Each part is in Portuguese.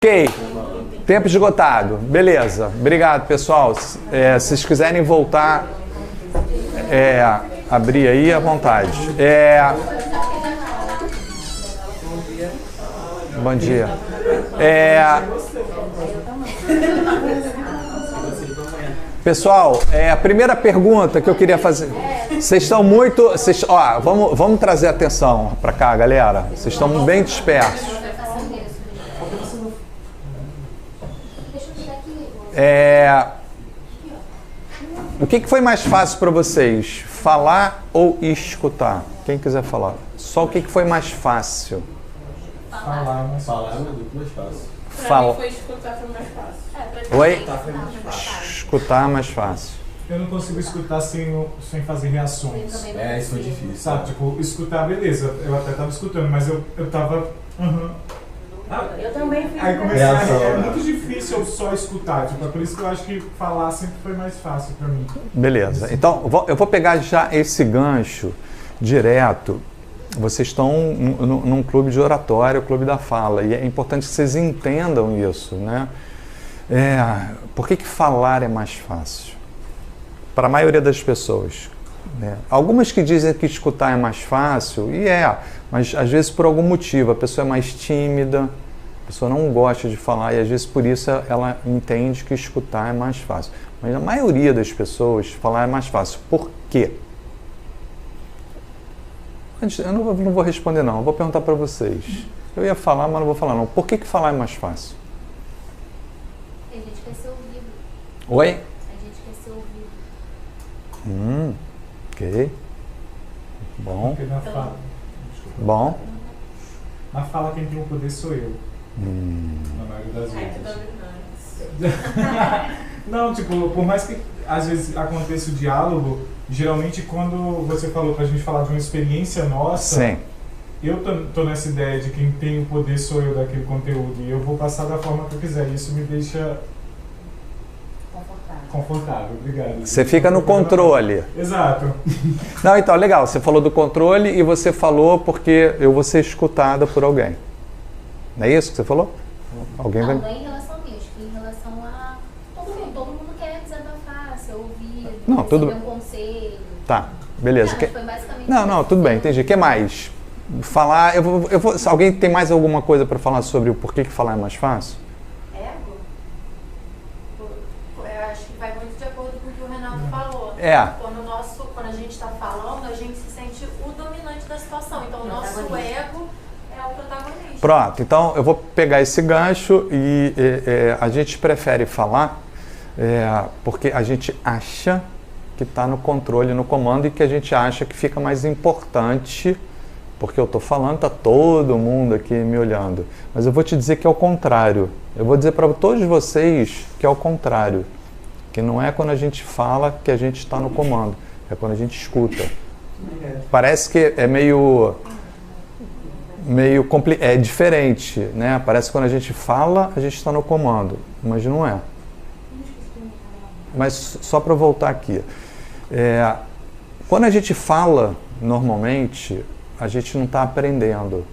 Ok. Tempo esgotado. Beleza. Obrigado, pessoal. Se vocês quiserem voltar, abrir aí à vontade. Bom dia. Pessoal, a primeira pergunta que eu queria fazer. Vocês estão muito. Vamos trazer atenção para cá, galera. Vocês estão bem dispersos. O que foi mais fácil para vocês? Falar ou escutar? Quem quiser falar. Só o que foi mais fácil? Falar é muito mais fácil. Pra mim foi escutar foi mais fácil. Oi? Escutar mais fácil. Eu não consigo escutar sem fazer reações. Isso foi difícil. Sabe, tipo, escutar, beleza. Eu até tava escutando, mas eu tava... Eu também fiz. Aí comecei a rir. É muito difícil só escutar. Tipo, é por isso que eu acho que falar sempre foi mais fácil pra mim. Beleza. Então, eu vou pegar já esse gancho direto. Vocês estão num clube de oratória, o clube da fala. E é importante que vocês entendam isso, né? Por que falar é mais fácil? Para a maioria das pessoas. Né? Algumas que dizem que escutar é mais fácil, mas às vezes por algum motivo. A pessoa é mais tímida, a pessoa não gosta de falar e às vezes por isso ela entende que escutar é mais fácil. Mas a maioria das pessoas, falar é mais fácil. Por quê? Eu não vou responder não, eu vou perguntar para vocês. Eu ia falar, mas não vou falar não. Por que falar é mais fácil? A gente quer ser ouvido. Oi? A gente quer ser ouvido. Ok. Bom. Porque Bom. Na fala quem tem o poder sou eu. Na maioria das vezes. Não, tipo, por mais que às vezes aconteça o diálogo, geralmente quando você falou pra gente falar de uma experiência nossa, sim. Eu tô nessa ideia de quem tem o poder sou eu daquele conteúdo e eu vou passar da forma que eu quiser. Isso me deixa confortável. Obrigado. Você fica no controle. Exato. Não, então, legal. Você falou do controle e você falou porque eu vou ser escutada por alguém. Não é isso que você falou? Alguém Não, vai... não é em relação a mim, acho que em relação a todo mundo quer desabafar, ser ouvido, Não, tudo receber um conselho. Tá, beleza. Foi basicamente Não, tudo bem, entendi. O que mais? Falar, se alguém tem mais alguma coisa para falar sobre o porquê que falar é mais fácil? Ego? Eu acho que vai muito de acordo com o que o Renato falou. Quando a gente está falando, a gente se sente o dominante da situação. Então, o nosso ego é o protagonista. Pronto, então eu vou pegar esse gancho e a gente prefere falar porque a gente acha que está no controle, no comando e que a gente acha que fica mais importante porque eu estou falando, está todo mundo aqui me olhando. Mas eu vou te dizer que é o contrário. Eu vou dizer para todos vocês que é o contrário. Que não é quando a gente fala que a gente está no comando. É quando a gente escuta. Parece que é é diferente, né? Parece que quando a gente fala, a gente está no comando. Mas não é. Mas só para voltar aqui. Quando a gente fala, normalmente, a gente não está aprendendo.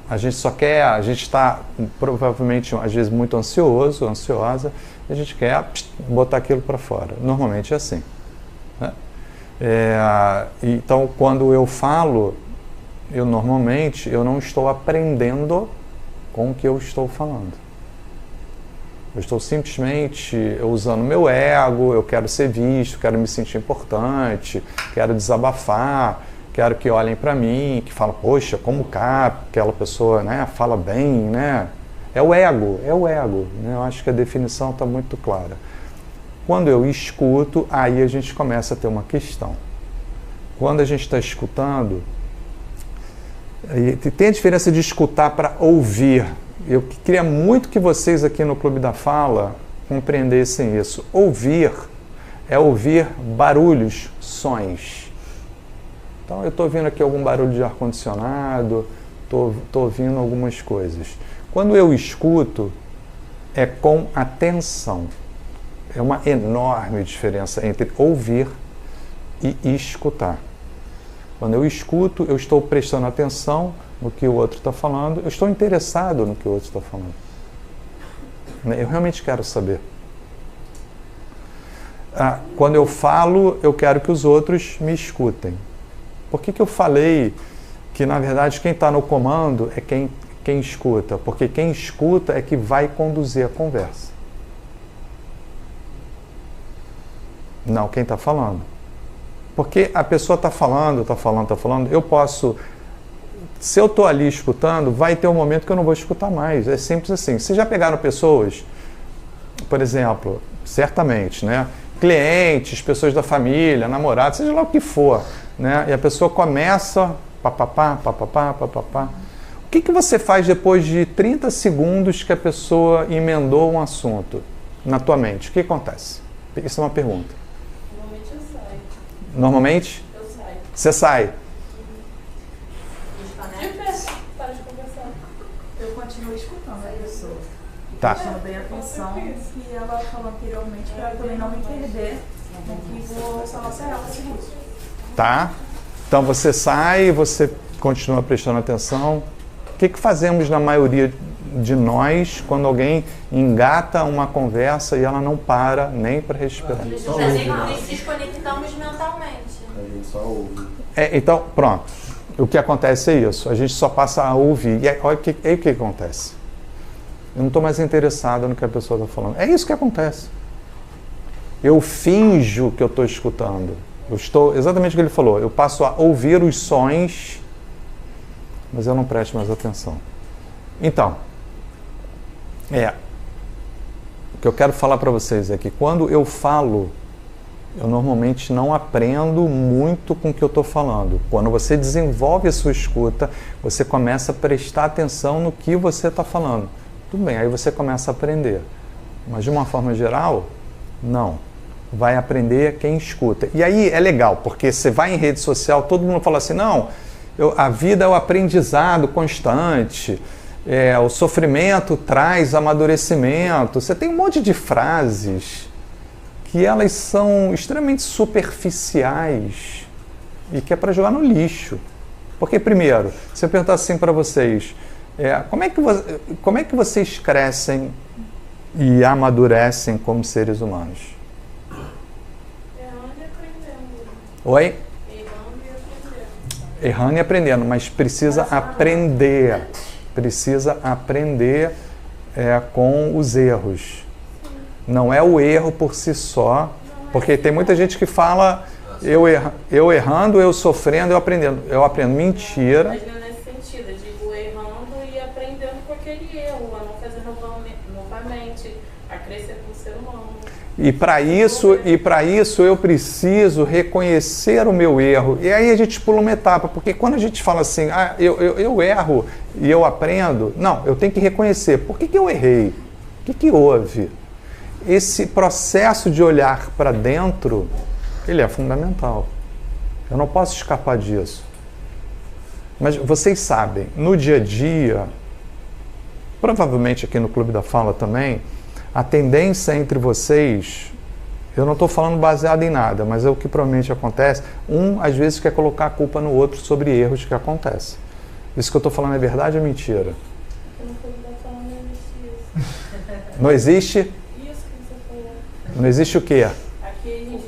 A gente está provavelmente, às vezes, muito ansioso, ansiosa, e a gente quer botar aquilo para fora. Normalmente é assim. Né? Então, quando eu falo, normalmente não estou aprendendo com o que eu estou falando. Eu estou simplesmente usando meu ego, eu quero ser visto, quero me sentir importante, quero desabafar, quero que olhem para mim, que falam, poxa, como cá, aquela pessoa, né, fala bem, né? É o ego, né? Eu acho que a definição está muito clara. Quando eu escuto, aí a gente começa a ter uma questão. Quando a gente está escutando, tem a diferença de escutar para ouvir. Eu queria muito que vocês aqui no Clube da Fala compreendessem isso. Ouvir é ouvir barulhos, sons. Então eu estou ouvindo aqui algum barulho de ar-condicionado, estou ouvindo algumas coisas. Quando eu escuto, é com atenção. É uma enorme diferença entre ouvir e escutar. Quando eu escuto, eu estou prestando atenção no que o outro está falando, eu estou interessado no que o outro está falando. Eu realmente quero saber. Quando eu falo, eu quero que os outros me escutem. Por que eu falei que, na verdade, quem está no comando é quem escuta? Porque quem escuta é que vai conduzir a conversa. Não, quem está falando. Porque a pessoa está falando, eu posso... Se eu estou ali escutando, vai ter um momento que eu não vou escutar mais. É simples assim. Vocês já pegaram pessoas, por exemplo, certamente, né? Clientes, pessoas da família, namorados, seja lá o que for, né? E a pessoa começa, papapá. O que você faz depois de 30 segundos que a pessoa emendou um assunto na tua mente? O que acontece? Isso é uma pergunta. Normalmente eu saio. Normalmente? Eu saio. Você sai. Para de conversar. Eu continuo escutando a pessoa. Tá. Prestando bem atenção que ela falou anteriormente para também não me perder no que vou falar para ela seguinte. Tá. Então você sai, você continua prestando atenção. O que fazemos na maioria de nós quando alguém engata uma conversa e ela não para nem para respirar? Nos desconectamos mentalmente. A gente só ouve. Então, pronto. O que acontece é isso. A gente só passa a ouvir. E aí o que acontece? Eu não estou mais interessado no que a pessoa está falando. É isso que acontece. Eu finjo que eu estou escutando. Eu estou, exatamente o que ele falou. Eu passo a ouvir os sons, mas eu não presto mais atenção. Então, o que eu quero falar para vocês é que quando eu falo, eu normalmente não aprendo muito com o que eu estou falando. Quando você desenvolve a sua escuta, você começa a prestar atenção no que você está falando. Tudo bem, aí você começa a aprender. Mas de uma forma geral, não. Vai aprender quem escuta. E aí é legal, porque você vai em rede social, todo mundo fala assim, não, a vida é o aprendizado constante, o sofrimento traz amadurecimento. Você tem um monte de frases que elas são extremamente superficiais e que é para jogar no lixo. Porque, primeiro, se eu perguntar assim para vocês, como é que vocês crescem e amadurecem como seres humanos? Errando e aprendendo. Oi? Errando e aprendendo. Errando e aprendendo, mas precisa aprender. Precisa aprender com os erros. Não é o erro por si só, porque tem muita gente que fala eu errando, eu sofrendo, eu aprendendo. Eu aprendo. Mentira. Mas não é nesse sentido, eu digo errando e aprendendo com aquele erro, a não fazer novamente, a crescer como ser humano. E para isso eu preciso reconhecer o meu erro. E aí a gente pula uma etapa, porque quando a gente fala assim, eu erro e eu aprendo, não, eu tenho que reconhecer. Por que eu errei? O que houve? Esse processo de olhar para dentro, ele é fundamental. Eu não posso escapar disso. Mas vocês sabem, no dia a dia, provavelmente aqui no Clube da Fala também, a tendência entre vocês, eu não estou falando baseado em nada, mas é o que provavelmente acontece, às vezes quer colocar a culpa no outro sobre erros que acontecem. Isso que eu estou falando é verdade ou mentira? No Clube da Fala não existe isso. Não existe? Isso que você falou. Não existe o quê? Aqui a gente não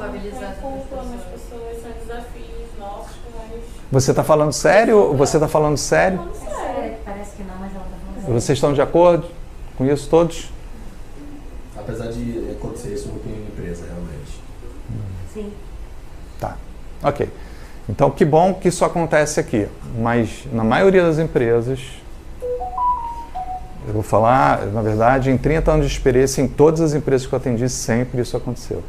culpa nas pessoas, são desafios nossos, mas... Você está falando sério? Você está falando sério? Parece que não, mas ela tá falando sério. Vocês estão de acordo com isso todos? Apesar de acontecer isso muito em empresa, realmente. Sim. Tá, ok. Então, que bom que isso acontece aqui. Mas, na maioria das empresas, eu vou falar, na verdade, em 30 anos de experiência, em todas as empresas que eu atendi, sempre isso aconteceu.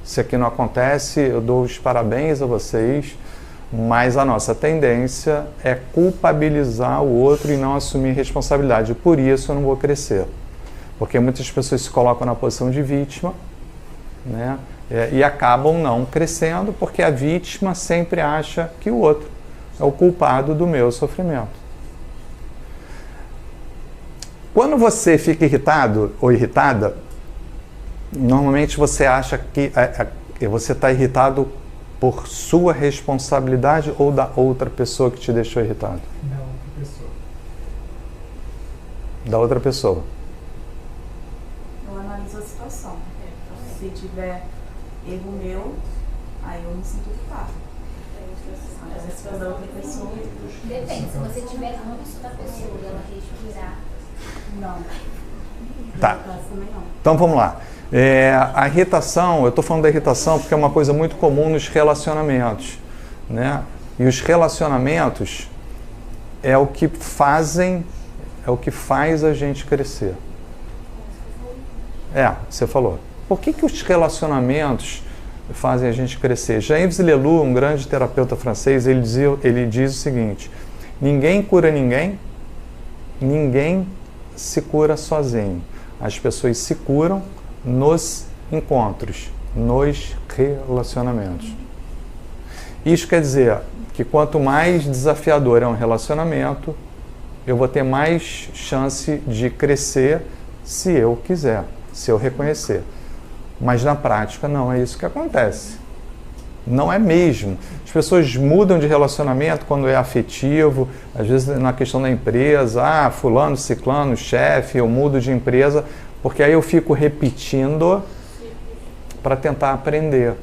Se aqui não acontece, eu dou os parabéns a vocês, mas a nossa tendência é culpabilizar o outro e não assumir responsabilidade. Por isso eu não vou crescer. Porque muitas pessoas se colocam na posição de vítima, né? E acabam não crescendo porque a vítima sempre acha que o outro é o culpado do meu sofrimento. Quando você fica irritado ou irritada, normalmente você acha que você está irritado por sua responsabilidade ou da outra pessoa que te deixou irritado? Não, outra pessoa. da outra pessoa. Eu analiso a situação. Se tiver erro meu, aí eu me sinto culpado. Agora, se for da outra pessoa... Depende, se você tiver ranço da pessoa e ela respirar... Não. Tá. Também não. Então vamos lá. A irritação, eu estou falando da irritação porque é uma coisa muito comum nos relacionamentos, né? E os relacionamentos é o que faz a gente crescer. Você falou. Por que os relacionamentos fazem a gente crescer? Jean-Yves Leloup, um grande terapeuta francês, ele diz o seguinte: ninguém cura ninguém, ninguém se cura sozinho. As pessoas se curam nos encontros, nos relacionamentos. Isso quer dizer que quanto mais desafiador é um relacionamento, eu vou ter mais chance de crescer se eu quiser, se eu reconhecer. Mas na prática não é isso que acontece. Não é mesmo. As pessoas mudam de relacionamento quando é afetivo, às vezes na questão da empresa, fulano, ciclano, chefe, eu mudo de empresa, porque aí eu fico repetindo para tentar aprender.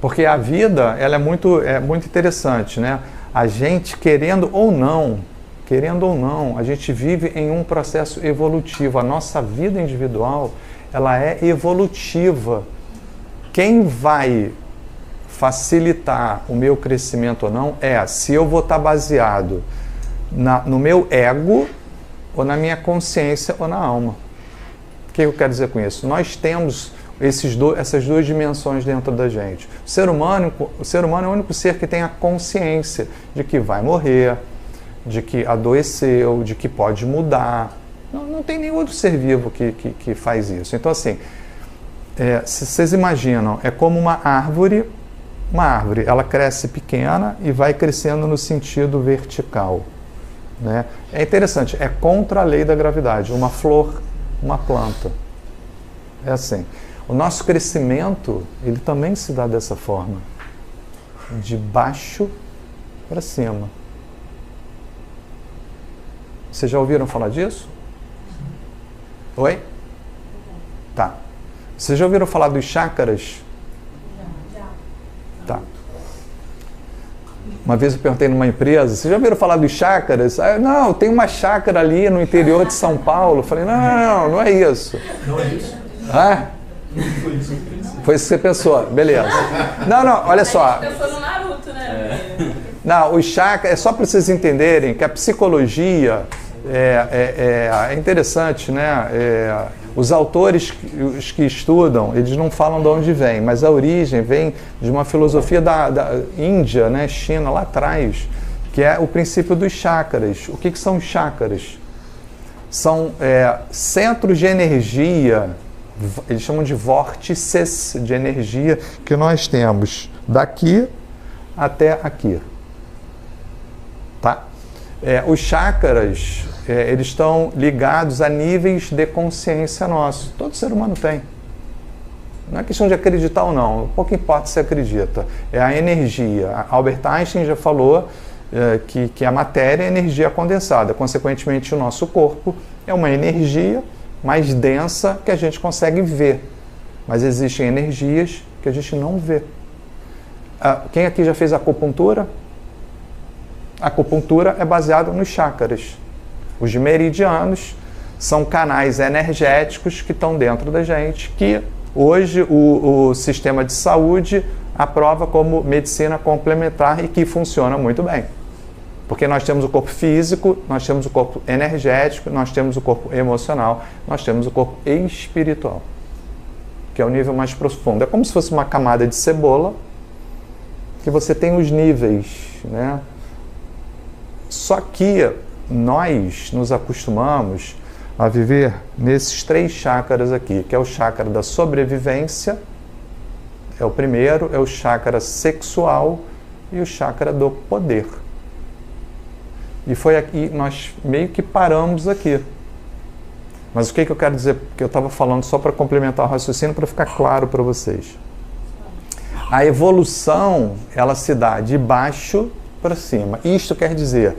Porque a vida, ela é muito interessante, né? A gente, querendo ou não, a gente vive em um processo evolutivo. A nossa vida individual, ela é evolutiva. Quem vai facilitar o meu crescimento ou não se eu vou estar baseado no meu ego ou na minha consciência ou na alma. O que eu quero dizer com isso? Nós temos essas duas dimensões dentro da gente. O ser humano é o único ser que tem a consciência de que vai morrer, de que adoeceu, de que pode mudar. Não tem nenhum outro ser vivo que faz isso. Então, assim, se vocês imaginam, é como uma árvore, ela cresce pequena e vai crescendo no sentido vertical, né? É interessante, é contra a lei da gravidade. Uma flor, uma planta. É assim. O nosso crescimento, ele também se dá dessa forma. De baixo para cima. Vocês já ouviram falar disso? Oi? Tá. Vocês já ouviram falar dos chácaras? Já. Tá. Uma vez eu perguntei numa empresa, vocês já ouviram falar dos chácaras? Não, tem uma chácara ali no interior de São Paulo. Eu falei, não é isso. Não é isso? Foi isso que você pensou, beleza. Não, olha só. A gente pensou no Naruto, né? Não, os chakras, é só para vocês entenderem que a psicologia é interessante, né? Os autores os que estudam, eles não falam de onde vem, mas a origem vem de uma filosofia da Índia, né? China, lá atrás, que é o princípio dos chakras. O que são chakras? São centros de energia, eles chamam de vórtices de energia que nós temos daqui até aqui. Tá? Os chakras, eles estão ligados a níveis de consciência nosso. Todo ser humano tem. Não é questão de acreditar ou não, pouco importa se acredita. É a energia. Albert Einstein já falou que a matéria é energia condensada. Consequentemente, o nosso corpo é uma energia mais densa que a gente consegue ver. Mas existem energias que a gente não vê. Quem aqui já fez acupuntura? A acupuntura é baseada nos chakras. Os meridianos são canais energéticos que estão dentro da gente, que hoje o sistema de saúde aprova como medicina complementar e que funciona muito bem. Porque nós temos o corpo físico, nós temos o corpo energético, nós temos o corpo emocional, nós temos o corpo espiritual, que é o nível mais profundo. É como se fosse uma camada de cebola, que você tem os níveis, né? Só que nós nos acostumamos a viver nesses 3 chakras aqui, que é o chakra da sobrevivência, é o primeiro, é o chakra sexual e o chakra do poder. E foi aqui, nós meio que paramos aqui. Mas o que eu quero dizer? Porque eu estava falando só para complementar o raciocínio, para ficar claro para vocês. A evolução, ela se dá de baixo para cima. Isto quer dizer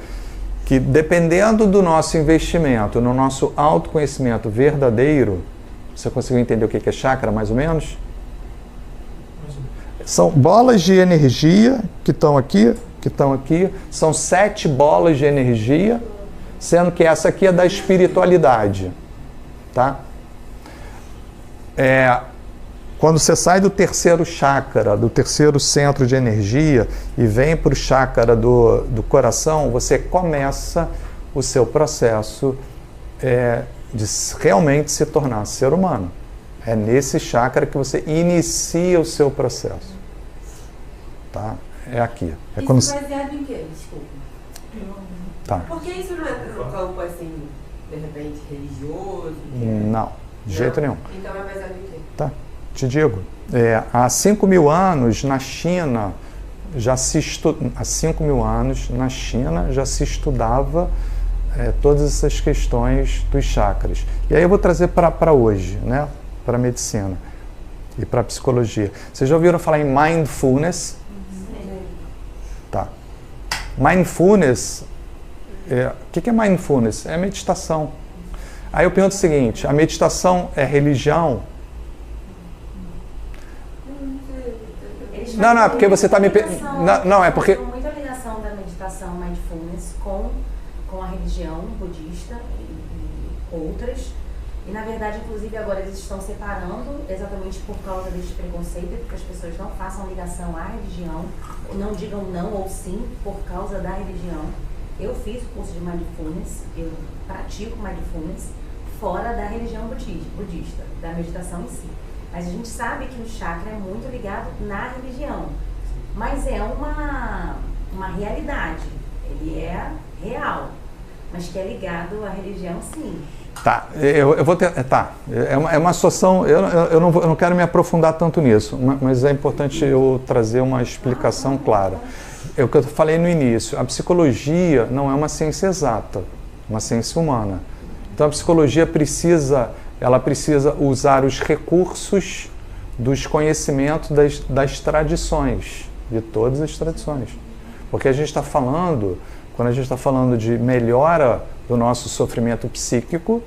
que dependendo do nosso investimento, no nosso autoconhecimento verdadeiro, você conseguiu entender o que é chakra, mais ou menos? São bolas de energia que estão aqui, são 7 bolas de energia, sendo que essa aqui é da espiritualidade, tá? Quando você sai do terceiro chakra, do terceiro centro de energia e vem para o chakra do coração, você começa o seu processo de realmente se tornar ser humano. É nesse chakra que você inicia o seu processo. Tá? É aqui. É isso quando... baseado em quê? Desculpa. Tá. Porque isso não entra no campo, assim, de repente, religioso? Não, de jeito nenhum. Então é baseado em quê? Tá, te digo. Há 5.000 anos na China há 5.000 anos na China já se estudava todas essas questões dos chakras. E aí eu vou trazer para hoje, né? Para a medicina e para a psicologia. Vocês já ouviram falar em mindfulness? Tá. Mindfulness, o que é mindfulness? É meditação. Aí eu pergunto o seguinte, a meditação é religião? Não, é porque você está me... Não, é porque... Muita ligação da meditação mindfulness com a religião budista e outras. E, na verdade, inclusive, agora eles estão separando exatamente por causa deste preconceito, porque as pessoas não façam ligação à religião, não digam não ou sim por causa da religião. Eu fiz o curso de mindfulness, eu pratico mindfulness fora da religião budista, da meditação em si. Mas a gente sabe que o chakra é muito ligado na religião, mas é uma realidade, ele é real, mas que é ligado à religião sim. Tá, eu vou ter, é uma situação, eu não quero me aprofundar tanto nisso, mas é importante eu trazer uma explicação clara. É o que eu falei no início, a psicologia não é uma ciência exata, uma ciência humana. Então a psicologia precisa usar os recursos dos conhecimentos das tradições, de todas as tradições. Porque a gente está falando, quando a gente está falando de melhora do nosso sofrimento psíquico,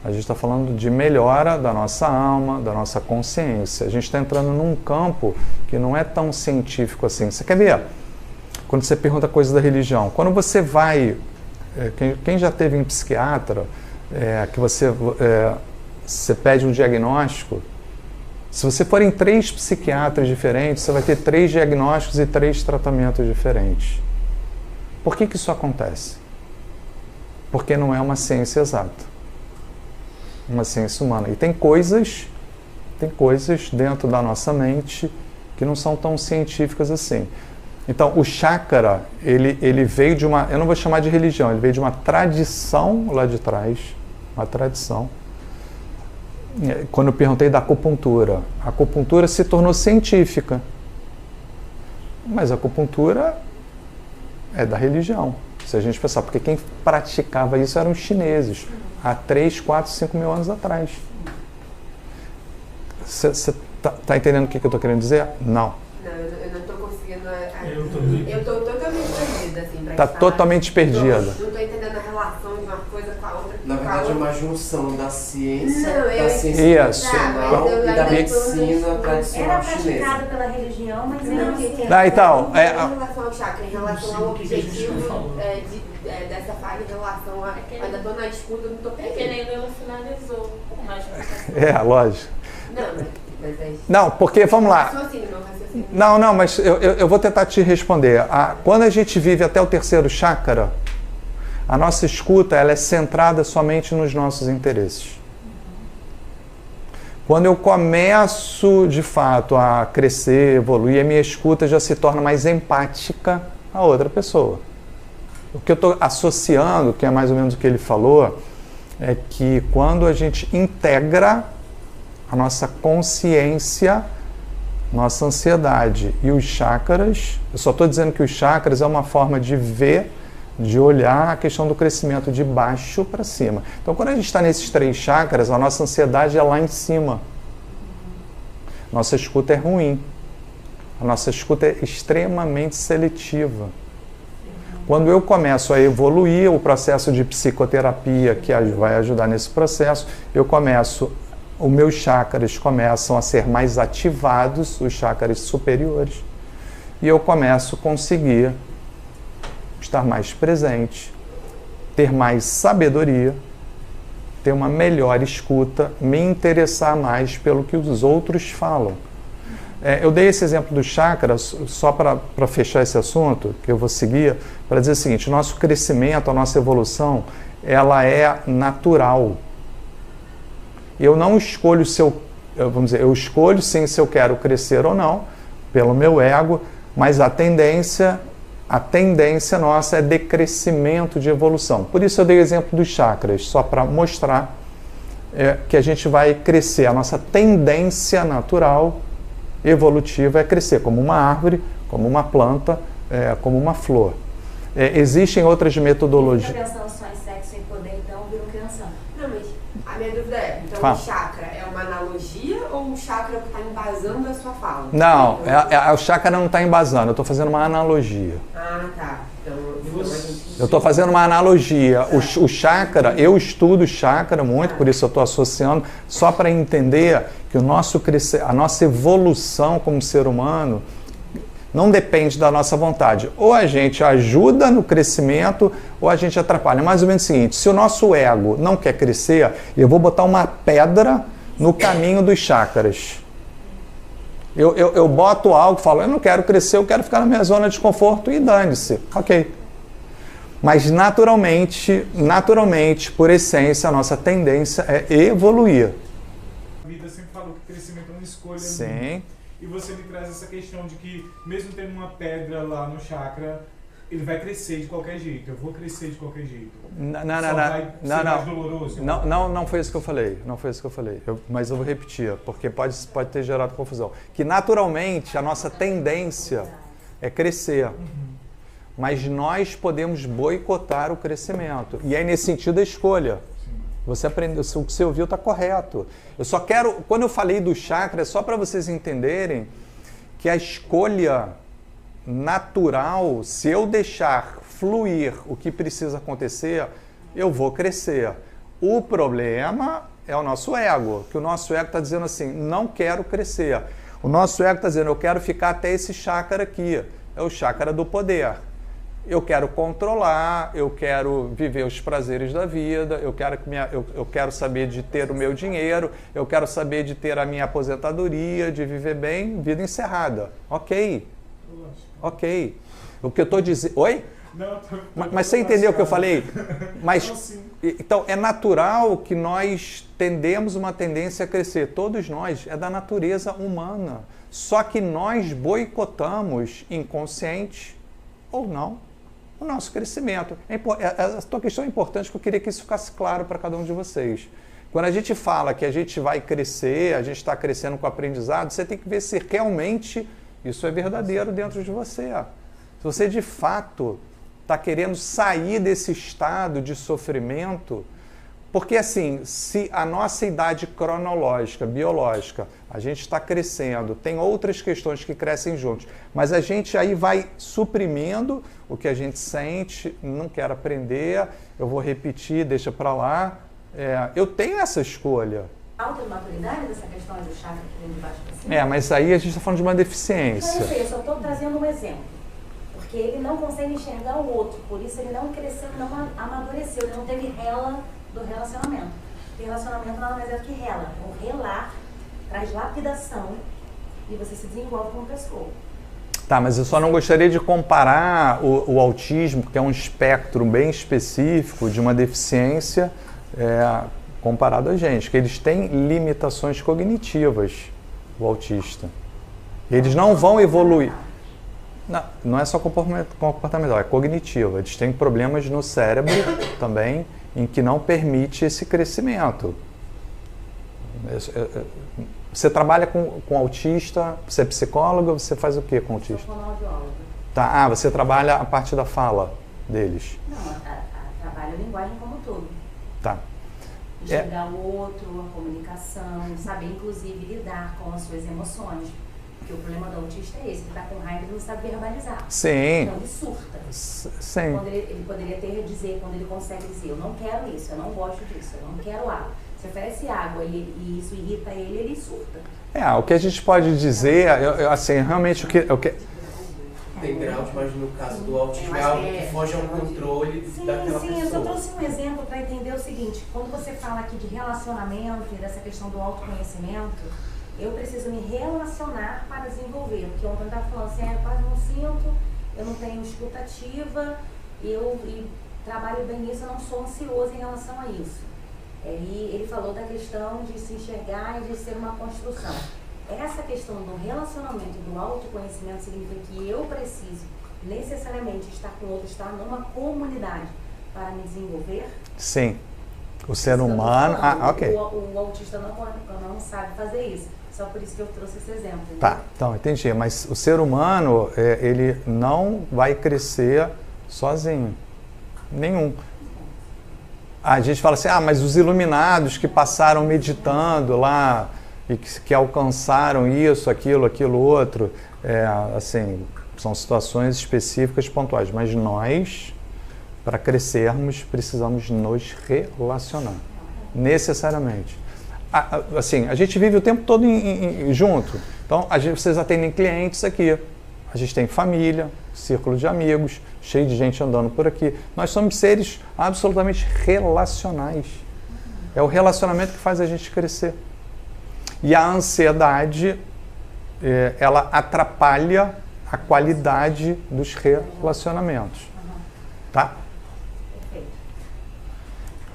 a gente está falando de melhora da nossa alma, da nossa consciência. A gente está entrando num campo que não é tão científico assim. Você quer ver? Quando você pergunta coisas da religião, quando você vai... Quem já teve em psiquiatra, que você pede um diagnóstico, se você for em 3 psiquiatras diferentes, você vai ter 3 diagnósticos e 3 tratamentos diferentes. Por que isso acontece? Porque não é uma ciência exata. Uma ciência humana. E tem coisas dentro da nossa mente que não são tão científicas assim. Então, o chakra, ele veio de uma... Eu não vou chamar de religião, ele veio de uma tradição lá de trás. Uma tradição. Quando eu perguntei da acupuntura, a acupuntura se tornou científica. Mas a acupuntura é da religião. Se a gente pensar, porque quem praticava isso eram os chineses, há 3, 4, 5 mil anos atrás. Você está entendendo o que eu estou querendo dizer? Não. Não, eu não estou conseguindo... Eu estou totalmente perdida, assim, Está totalmente perdida. Não estou entendendo a relação de uma coisa com a outra. Na verdade, é uma junção da ciência, Não, da ciência tradicional e da medicina Era tradicional chinesa. praticada pela religião, mas Não, então, em relação ao chakra, em relação ao objetivo dessa fala, em relação a... Ainda estou na escuta, não estou perdendo. Porque nem ela finalizou. Lógico. Não, não, porque, vamos lá. Raciocínio. Não, mas eu vou tentar te responder. Quando a gente vive até o terceiro chakra, a nossa escuta ela é centrada somente nos nossos interesses. Quando eu começo, de fato, a crescer, evoluir, a minha escuta já se torna mais empática a outra pessoa. O que eu estou associando, que é mais ou menos o que ele falou, é que quando a gente integra a nossa consciência, nossa ansiedade e os chakras, eu só estou dizendo que os chakras é uma forma de ver, de olhar a questão do crescimento de baixo para cima. Então, quando a gente está nesses 3 chakras, a nossa ansiedade é lá em cima. Nossa escuta é ruim. A nossa escuta é extremamente seletiva. Quando eu começo a evoluir, o processo de psicoterapia que vai ajudar nesse processo, os meus chakras começam a ser mais ativados, os chakras superiores, e eu começo a conseguir estar mais presente, ter mais sabedoria, ter uma melhor escuta, me interessar mais pelo que os outros falam. Eu dei esse exemplo do chakras só para fechar esse assunto, que eu vou seguir, para dizer o seguinte: o nosso crescimento, a nossa evolução, ela é natural. Eu não escolho eu escolho sim se eu quero crescer ou não, pelo meu ego, mas a tendência nossa é de crescimento, de evolução. Por isso eu dei o exemplo dos chakras, só para mostrar que a gente vai crescer. A nossa tendência natural, evolutiva, é crescer como uma árvore, como uma planta, como uma flor. Existem outras metodologias. Pensando só em sexo e poder, então, vira um crianção. Não, mas a minha dúvida é, então o chakra é uma analogia ou o chakra está embasando a sua fala? Não, o chakra não está embasando, eu estou fazendo uma analogia. Ah, tá. Então eu estou fazendo uma analogia. O chakra, eu estudo chakra muito, por isso eu estou associando, só para entender que a nossa evolução como ser humano não depende da nossa vontade. Ou a gente ajuda no crescimento, ou a gente atrapalha. Mais ou menos o seguinte: se o nosso ego não quer crescer, eu vou botar uma pedra no caminho dos chakras. Eu boto algo, falo, eu não quero crescer, eu quero ficar na minha zona de conforto, e dane-se. Ok. Mas naturalmente, por essência, a nossa tendência é evoluir. A vida sempre falou que crescimento é uma escolha. Sim. E você me traz essa questão de que, mesmo tendo uma pedra lá no chakra, ele vai crescer de qualquer jeito. Eu vou crescer de qualquer jeito. Mais doloroso. Não foi isso que eu falei. Não foi isso que eu falei. Mas eu vou repetir, porque pode ter gerado confusão. Que naturalmente a nossa tendência é crescer. Uhum. Mas nós podemos boicotar o crescimento. E aí, nesse sentido, a escolha. Você aprendeu, o que você ouviu está correto. Eu só quero, quando eu falei do chakra, é só para vocês entenderem que a escolha natural, se eu deixar fluir o que precisa acontecer, eu vou crescer. O problema é o nosso ego, que o nosso ego está dizendo assim, não quero crescer. O nosso ego está dizendo, eu quero ficar até esse chakra aqui, é o chakra do poder. Eu quero controlar, eu quero viver os prazeres da vida, eu quero saber de ter o meu dinheiro, eu quero saber de ter a minha aposentadoria, de viver bem, vida encerrada. Ok. Ok. O que eu estou dizendo... Oi? Não, mas você entendeu o que eu falei? Mas, então, é natural que nós tendemos uma tendência a crescer. Todos nós, é da natureza humana. Só que nós boicotamos, inconsciente ou não, o nosso crescimento. A tua questão é importante, porque eu queria que isso ficasse claro para cada um de vocês. Quando a gente fala que a gente vai crescer, a gente está crescendo com o aprendizado, você tem que ver se realmente isso é verdadeiro dentro de você. Se você de fato está querendo sair desse estado de sofrimento, porque assim, se a nossa idade cronológica, biológica, a gente está crescendo, tem outras questões que crescem juntos, mas a gente aí vai suprimindo o que a gente sente, não quer aprender, eu vou repetir, deixa para lá. Eu tenho essa escolha. Alta maturidade dessa questão do chakra que vem de baixo para cima? Mas aí a gente está falando de uma deficiência. Eu só estou trazendo um exemplo. Porque ele não consegue enxergar o outro, por isso ele não cresceu, não amadureceu, ele não teve rela do relacionamento. O relacionamento nada mais é do que rela. O relar traz lapidação e você se desenvolve como pessoa. Tá, mas eu só não gostaria de comparar o autismo, que é um espectro bem específico de uma deficiência, comparado a gente, que eles têm limitações cognitivas, o autista. Eles não vão evoluir. Não é só comportamental, é cognitivo. Eles têm problemas no cérebro também, em que não permite esse crescimento. Você trabalha com autista, você é psicóloga, você faz o que com autista? Sou fonoaudióloga. Tá, você trabalha a parte da fala deles? Não, trabalho a linguagem como um todo. Tá. Enxergar o outro, a comunicação, saber inclusive lidar com as suas emoções. Porque o problema do autista é esse, ele está com raiva e não sabe verbalizar. Sim. Então ele surta. Sim. Quando ele poderia dizer, quando ele consegue dizer, eu não quero isso, eu não gosto disso, eu não quero água. Se oferece água e isso irrita ele surta. O que a gente pode dizer, assim, realmente o que tem graus, mas no caso do autismo é algo que foge ao controle daquela pessoa. Sim, eu só trouxe um exemplo para entender o seguinte, quando você fala aqui de relacionamento e dessa questão do autoconhecimento, eu preciso me relacionar para desenvolver, porque ontem eu estava falando assim, eu quase não sinto, eu não tenho escutativa, e trabalho bem nisso, eu não sou ansioso em relação a isso. E ele falou da questão de se enxergar e de ser uma construção. Essa questão do relacionamento, do autoconhecimento, significa que eu preciso necessariamente estar com outro, estar numa comunidade para me desenvolver? Sim. O ser humano... ok. O autista não sabe fazer isso. Só por isso que eu trouxe esse exemplo. Né? Tá, então, entendi. Mas o ser humano, ele não vai crescer sozinho. Nenhum. A gente fala assim, mas os iluminados que passaram meditando lá e que alcançaram isso, aquilo, outro, assim, são situações específicas, pontuais. Mas nós, para crescermos, precisamos nos relacionar, necessariamente. Assim, a gente vive o tempo todo junto. Então, vocês atendem clientes aqui. A gente tem família, círculo de amigos, cheio de gente andando por aqui. Nós somos seres absolutamente relacionais. É o relacionamento que faz a gente crescer. E a ansiedade, ela atrapalha a qualidade dos relacionamentos. Tá?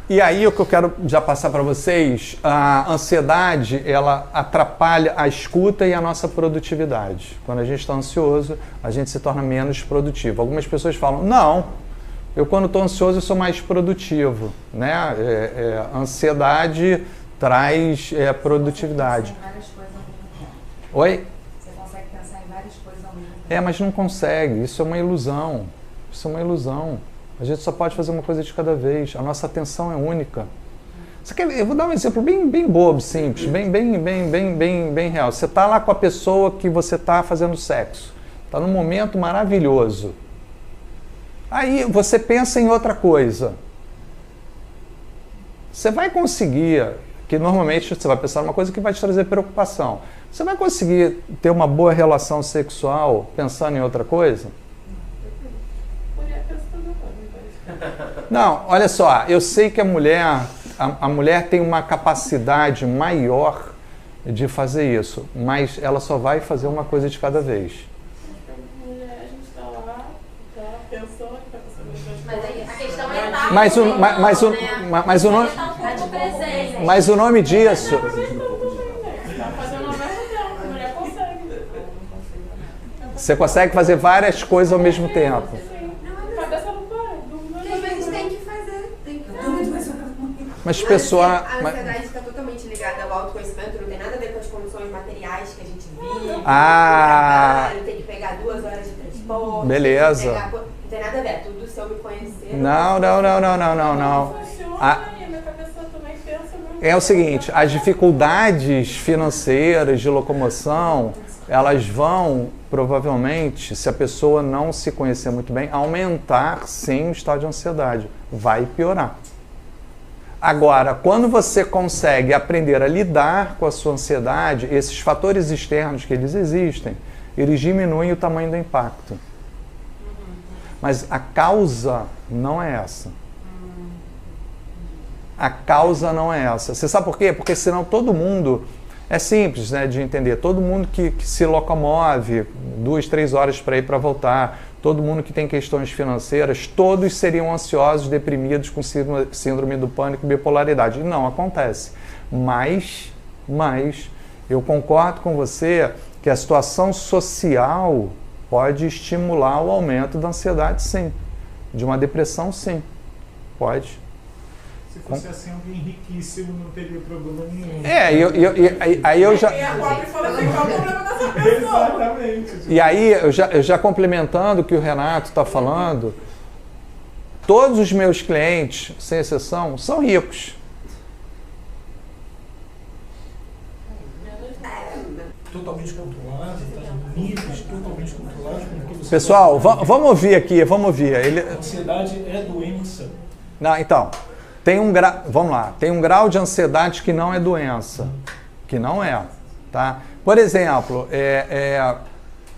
E aí o que eu quero já passar para vocês, a ansiedade, ela atrapalha a escuta e a nossa produtividade. Quando a gente está ansioso, a gente se torna menos produtivo. Algumas pessoas falam, não, eu quando estou ansioso eu sou mais produtivo. Né? Ansiedade traz produtividade. Oi? Você consegue pensar em várias coisas ao mesmo tempo. Mas não consegue, isso é uma ilusão. Isso é uma ilusão. A gente só pode fazer uma coisa de cada vez. A nossa atenção é única. Eu vou dar um exemplo bem bobo, simples, bem real. Você está lá com a pessoa que você está fazendo sexo. Está num momento maravilhoso. Aí você pensa em outra coisa. Você vai conseguir, que normalmente você vai pensar numa coisa que vai te trazer preocupação. Você vai conseguir ter uma boa relação sexual pensando em outra coisa? Não, olha só, eu sei que a mulher tem uma capacidade maior de fazer isso, mas ela só vai fazer uma coisa de cada vez. A gente está lá, pensando que está passando. Mas aí a questão é mas o nome disso... Você consegue fazer várias coisas ao mesmo tempo. Mas pessoal... A ansiedade está totalmente ligada ao autoconhecimento, não tem nada a ver com as condições materiais que a gente vive, trabalho, tem que pegar 2 horas de transporte, beleza. Não tem nada a ver, é tudo se eu me conhecer. Não. É o seguinte, as dificuldades financeiras de locomoção, elas vão, provavelmente, se a pessoa não se conhecer muito bem, aumentar sim o estado de ansiedade. Vai piorar. Agora, quando você consegue aprender a lidar com a sua ansiedade, esses fatores externos que eles existem, eles diminuem o tamanho do impacto. Mas a causa não é essa. A causa não é essa. Você sabe por quê? Porque senão todo mundo... É simples, né, de entender. Todo mundo que se locomove 2, 3 horas para ir para voltar, todo mundo que tem questões financeiras, todos seriam ansiosos, deprimidos, com síndrome do pânico e bipolaridade. E não acontece. Mas eu concordo com você que a situação social pode estimular o aumento da ansiedade, sim. De uma depressão, sim. Pode. Se fosse assim, alguém riquíssimo não teria problema nenhum. Aí eu já... E a pobre fala assim, qual o problema dessa pessoa? Exatamente. E aí, eu já complementando o que o Renato está falando, todos os meus clientes, sem exceção, são ricos. Totalmente controlado. níveis totalmente controlados. Pessoal, vamos ouvir aqui, vamos ouvir. A ansiedade é doença. Não, então, vamos lá, tem um grau de ansiedade que não é doença, que não é, tá? Por exemplo,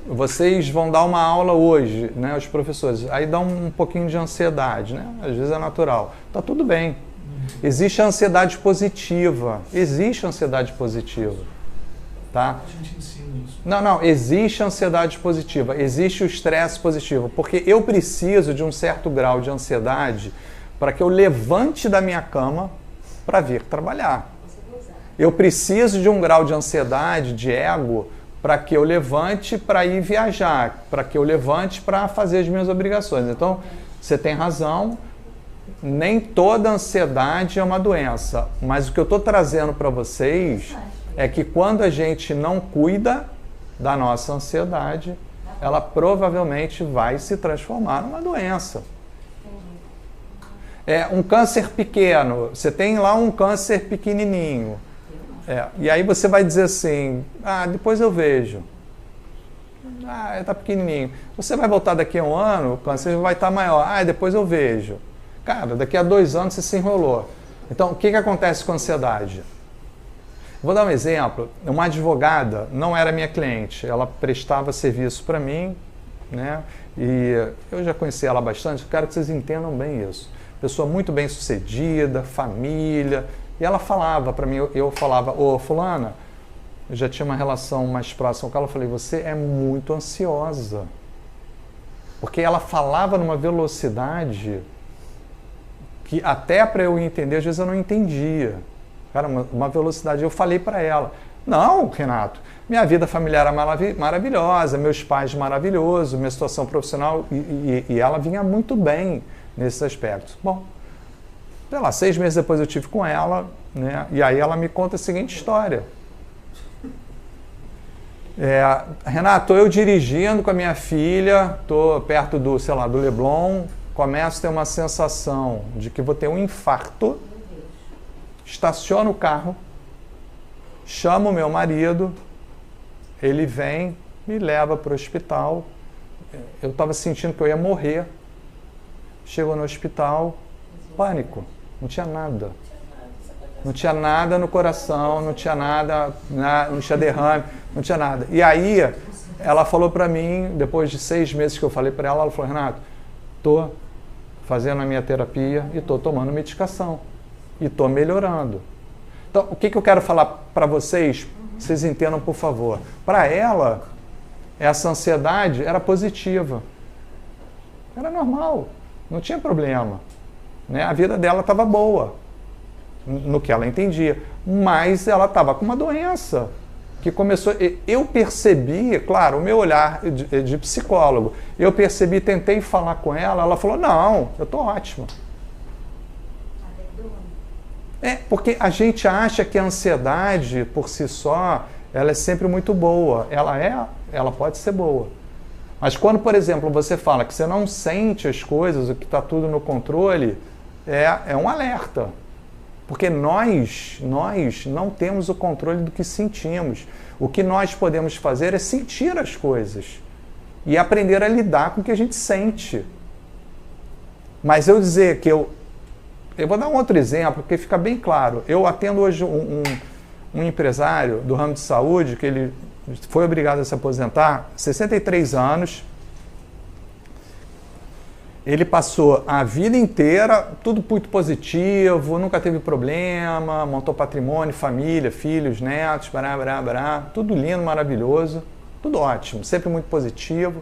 vocês vão dar uma aula hoje, né, os professores, aí dá um pouquinho de ansiedade, né? Às vezes é natural, tá tudo bem. Existe a ansiedade positiva, tá? A gente ensina isso. Não, existe a ansiedade positiva, existe o estresse positivo, porque eu preciso de um certo grau de ansiedade para que eu levante da minha cama para vir trabalhar. Eu preciso de um grau de ansiedade, de ego, para que eu levante para ir viajar, para que eu levante para fazer as minhas obrigações. Então, você tem razão, nem toda ansiedade é uma doença, mas o que eu estou trazendo para vocês é que quando a gente não cuida da nossa ansiedade, ela provavelmente vai se transformar numa doença. Um câncer pequeno, você tem lá um câncer pequenininho, e aí você vai dizer assim, depois eu vejo. Está pequenininho. Você vai voltar daqui a um ano, o câncer vai estar maior. Depois eu vejo. Cara, daqui a 2 anos você se enrolou. Então, o que acontece com a ansiedade? Vou dar um exemplo. Uma advogada não era minha cliente, ela prestava serviço para mim, né? E eu já conheci ela bastante, quero que vocês entendam bem isso. Pessoa muito bem sucedida, família, e ela falava para mim, eu falava, ô fulana, eu já tinha uma relação mais próxima com ela, eu falei, você é muito ansiosa. Porque ela falava numa velocidade que até para eu entender, às vezes eu não entendia. Cara, uma velocidade. Eu falei para ela, não, Renato, minha vida familiar é maravilhosa, meus pais maravilhosos, minha situação profissional, e ela vinha muito bem nesses aspectos. Bom, sei lá, 6 meses depois eu tive com ela, né? E aí ela me conta a seguinte história. Renato, eu dirigindo com a minha filha, estou perto do, sei lá, do Leblon, começo a ter uma sensação de que vou ter um infarto, estaciono o carro, chamo o meu marido, ele vem, me leva para o hospital, eu estava sentindo que eu ia morrer, chego no hospital, pânico, não tinha nada. Não tinha nada no coração, não tinha nada, não tinha derrame, não tinha nada. E aí, ela falou para mim, depois de 6 meses que eu falei para ela, ela falou, Renato, estou fazendo a minha terapia e estou tomando medicação. E estou melhorando. Então, o que eu quero falar para vocês, vocês entendam, por favor. Para ela, essa ansiedade era positiva. Era normal, não tinha problema. Né? A vida dela estava boa, no que ela entendia. Mas ela estava com uma doença que começou... Eu percebi, claro, o meu olhar de psicólogo, eu percebi, tentei falar com ela, ela falou, não, eu estou ótima. Porque a gente acha que a ansiedade, por si só, ela é sempre muito boa. Ela pode ser boa. Mas quando, por exemplo, você fala que você não sente as coisas, o que está tudo no controle, é um alerta. Porque nós não temos o controle do que sentimos. O que nós podemos fazer é sentir as coisas e aprender a lidar com o que a gente sente. Mas eu dizer que eu vou dar um outro exemplo, porque fica bem claro. Eu atendo hoje um empresário do ramo de saúde, que ele foi obrigado a se aposentar, 63 anos. Ele passou a vida inteira, tudo muito positivo, nunca teve problema, montou patrimônio, família, filhos, netos, tudo lindo, maravilhoso, tudo ótimo, sempre muito positivo.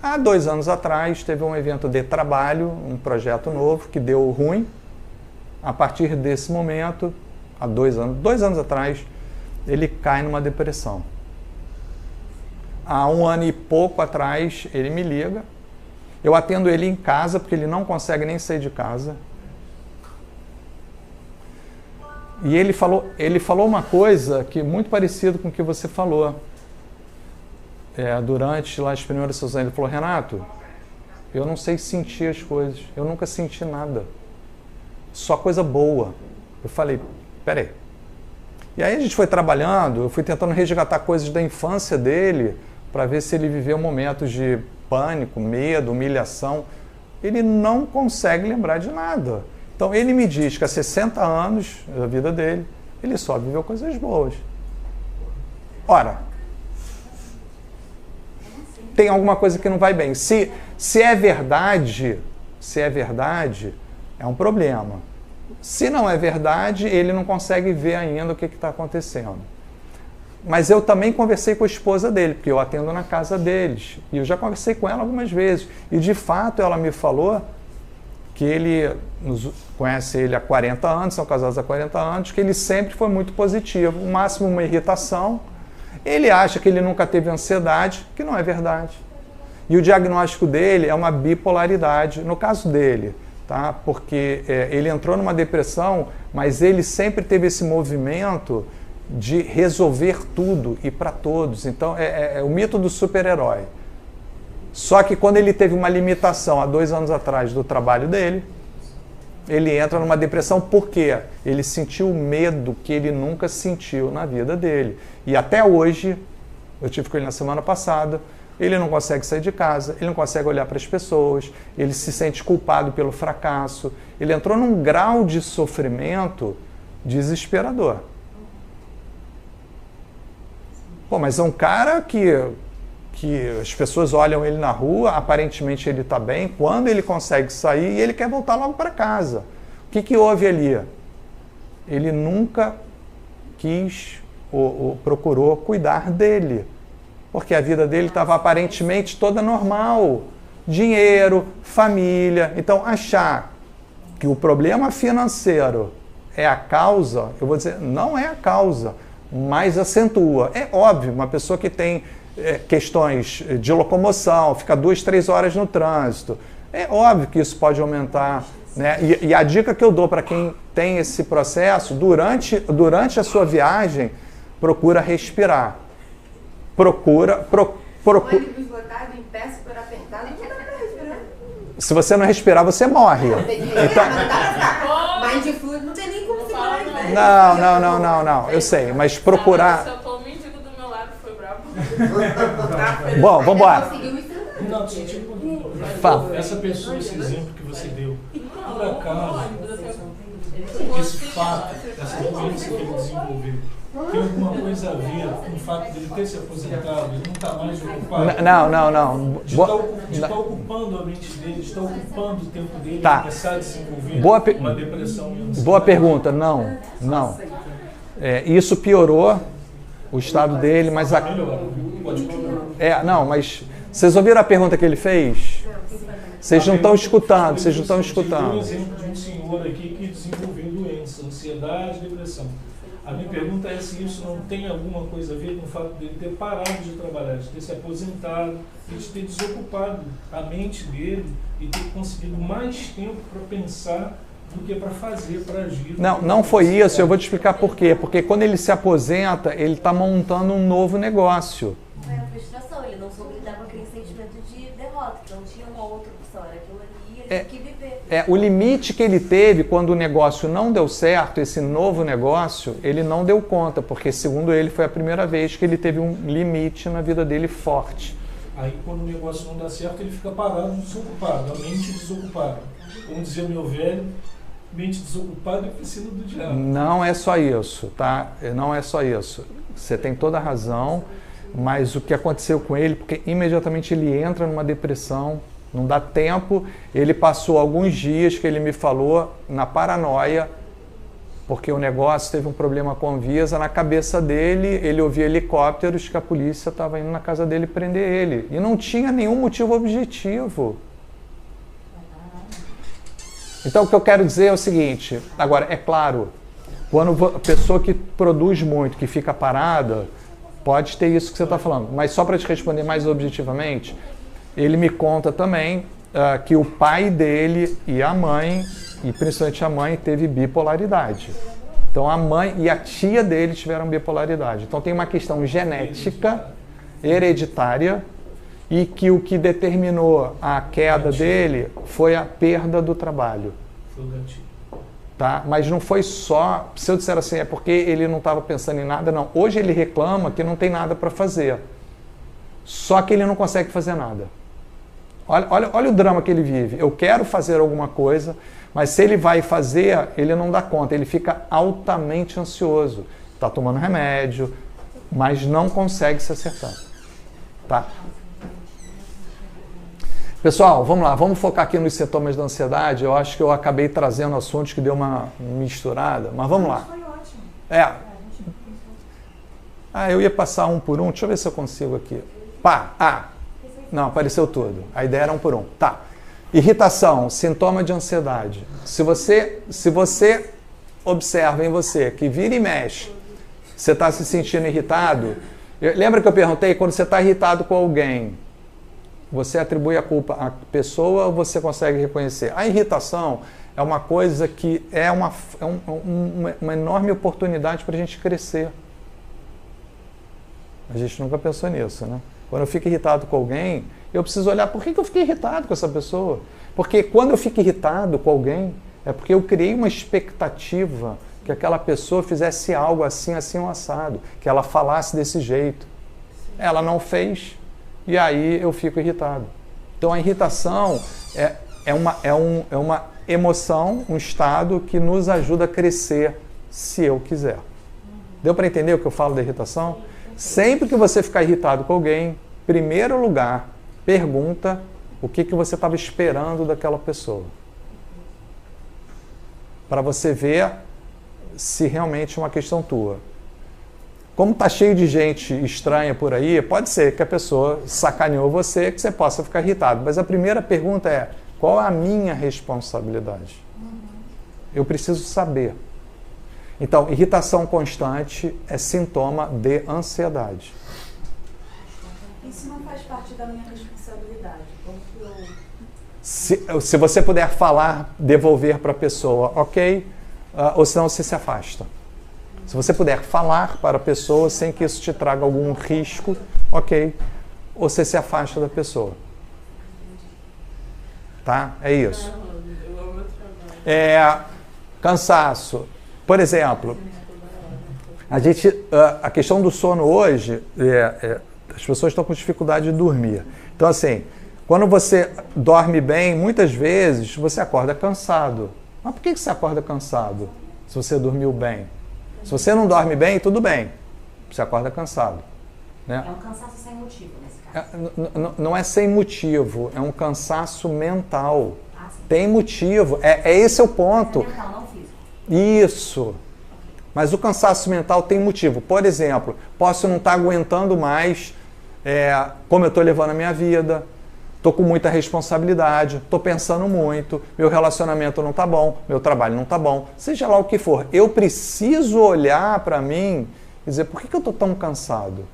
Há 2 anos atrás, teve um evento de trabalho, um projeto novo, que deu ruim. A partir desse momento, há 2 anos atrás, ele cai numa depressão. Há 1 ano e pouco atrás, ele me liga. Eu atendo ele em casa, porque ele não consegue nem sair de casa. E ele falou uma coisa que é muito parecida com o que você falou. Durante lá as primeiras sessões, ele falou, Renato, eu não sei sentir as coisas, eu nunca senti nada. Só coisa boa. Eu falei, peraí. E aí a gente foi trabalhando, eu fui tentando resgatar coisas da infância dele, para ver se ele viveu momentos de pânico, medo, humilhação. Ele não consegue lembrar de nada. Então ele me diz que há 60 anos da vida dele, ele só viveu coisas boas. Ora, tem alguma coisa que não vai bem. Se é verdade, é um problema. Se não é verdade, ele não consegue ver ainda o que está acontecendo. Mas eu também conversei com a esposa dele, porque eu atendo na casa deles. E eu já conversei com ela algumas vezes. E de fato ela me falou que ele conhece ele há 40 anos, são casados há 40 anos, que ele sempre foi muito positivo. O máximo uma irritação. Ele acha que ele nunca teve ansiedade, que não é verdade. E o diagnóstico dele é uma bipolaridade, no caso dele, tá? Porque ele entrou numa depressão, mas ele sempre teve esse movimento de resolver tudo e para todos. Então é o mito do super-herói. Só que quando ele teve uma limitação há 2 anos atrás do trabalho dele, ele entra numa depressão porque ele sentiu medo que ele nunca sentiu na vida dele. E até hoje, eu tive com ele na semana passada, ele não consegue sair de casa, ele não consegue olhar para as pessoas, ele se sente culpado pelo fracasso. Ele entrou num grau de sofrimento desesperador. Pô, mas é um cara que as pessoas olham ele na rua, aparentemente ele está bem, quando ele consegue sair, ele quer voltar logo para casa. O que houve ali? Ele nunca quis ou procurou cuidar dele, porque a vida dele estava aparentemente toda normal. Dinheiro, família. Então, achar que o problema financeiro é a causa, eu vou dizer, não é a causa, mas acentua. É óbvio, uma pessoa que tem questões de locomoção, fica 2, 3 horas no trânsito, é óbvio que isso pode aumentar, né? E a dica que eu dou para quem tem esse processo, durante a sua viagem, procura respirar. Procura. Ônibus lotado, em pé, super apertado, não dá pra respirar. Se você não respirar, você morre. Então, mas de fluido não tem nem como segurar. Não, eu sei, mas procurar. Se eu tô mentindo do meu lado, foi bravo. Bom, vamos embora. Não, tipo, essa pessoa, esse exemplo que você deu, por acaso, esse fato, essa doença que ele desenvolveu, tem alguma coisa a ver com o fato de ele ter se aposentado, ele não está mais ocupado? Não. De estar ocupando a mente dele, de estar ocupando o tempo dele, tá. Começar a desenvolver uma depressão. Boa pergunta, não. Isso piorou o estado dele, mas mas vocês ouviram a pergunta que ele fez? Vocês não estão escutando, Eu um exemplo de um senhor aqui que desenvolveu doença, ansiedade, depressão. A minha pergunta é se isso não tem alguma coisa a ver com o fato dele ter parado de trabalhar, de ter se aposentado, de ter desocupado a mente dele e ter conseguido mais tempo para pensar do que para fazer, para agir. Não foi isso, eu vou te explicar por quê. Porque quando ele se aposenta, ele está montando um novo negócio. É a frustração, ele não soube lidar com aquele sentimento de derrota, que não tinha uma outra opção, era aquilo ali, ele tinha que viver. O limite que ele teve quando o negócio não deu certo, esse novo negócio, ele não deu conta, porque segundo ele foi a primeira vez que ele teve um limite na vida dele forte. Aí quando o negócio não dá certo, ele fica parado, desocupado, a mente desocupada. Como dizia meu velho, mente desocupada é piscina do diabo. Não é só isso, tá? Não é só isso. Você tem toda a razão, mas o que aconteceu com ele, porque imediatamente ele entra numa depressão, não dá tempo, ele passou alguns dias que ele me falou na paranoia, porque o negócio teve um problema com a Anvisa, na cabeça dele, ele ouvia helicópteros que a polícia estava indo na casa dele prender ele, e não tinha nenhum motivo objetivo. Então o que eu quero dizer é o seguinte, agora, é claro, quando a pessoa que produz muito, que fica parada, pode ter isso que você está falando, mas só para te responder mais objetivamente, ele me conta também que o pai dele e a mãe, e principalmente a mãe, teve bipolaridade. Então a mãe e a tia dele tiveram bipolaridade. Então tem uma questão genética, hereditária, e que o que determinou a queda dele foi a perda do trabalho. Foi o gatilho. Tá? Mas não foi só, se eu disser assim, é porque ele não estava pensando em nada, não. Hoje ele reclama que não tem nada para fazer. só que ele não consegue fazer nada. Olha o drama que ele vive. Eu quero fazer alguma coisa, mas se ele vai fazer, ele não dá conta, ele fica altamente ansioso. Está tomando remédio, mas não consegue se acertar. Tá? Pessoal, vamos lá, vamos focar aqui nos sintomas da ansiedade. Eu acho que eu acabei trazendo assuntos que deu uma misturada, mas vamos lá. Foi ótimo. Eu ia passar um por um, deixa eu ver se eu consigo aqui. Não, apareceu tudo. A ideia era um por um. Tá. Irritação, sintoma de ansiedade. Se você observa em você que vira e mexe, você está se sentindo irritado. Lembra que eu perguntei, quando você está irritado com alguém, você atribui a culpa à pessoa ou você consegue reconhecer? A irritação é uma coisa que é uma enorme oportunidade para a gente crescer. A gente nunca pensou nisso, né? Quando eu fico irritado com alguém, eu preciso olhar por que eu fiquei irritado com essa pessoa. Porque quando eu fico irritado com alguém, é porque eu criei uma expectativa que aquela pessoa fizesse algo assim, assim, um assado, que ela falasse desse jeito. Ela não fez, e aí eu fico irritado. Então a irritação é uma emoção, um estado que nos ajuda a crescer, se eu quiser. Deu para entender o que eu falo da irritação? Sempre que você ficar irritado com alguém, em primeiro lugar, pergunta o que você estava esperando daquela pessoa. Para você ver se realmente é uma questão tua. Como está cheio de gente estranha por aí, pode ser que a pessoa sacaneou você, que você possa ficar irritado. Mas a primeira pergunta é, qual é a minha responsabilidade? Eu preciso saber. Então, irritação constante é sintoma de ansiedade. Isso não faz parte da minha responsabilidade. Como que se você puder falar, devolver para a pessoa, ok? Ou senão você se afasta. Se você puder falar para a pessoa sem que isso te traga algum risco, ok? Ou você se afasta da pessoa. Tá? É isso. Cansaço. Por exemplo, a questão do sono hoje, as pessoas estão com dificuldade de dormir. Então, assim, quando você dorme bem, muitas vezes você acorda cansado. Mas por que você acorda cansado se você dormiu bem? Se você não dorme bem, tudo bem. Você acorda cansado. Né? É um cansaço sem motivo, nesse caso. Não é sem motivo, é um cansaço mental. Tem motivo. Esse é o ponto. É mental, não físico. Isso. Mas o cansaço mental tem motivo. Por exemplo, posso não estar aguentando mais como eu estou levando a minha vida, estou com muita responsabilidade, estou pensando muito, meu relacionamento não está bom, meu trabalho não está bom, seja lá o que for. Eu preciso olhar para mim e dizer, por que eu estou tão cansado?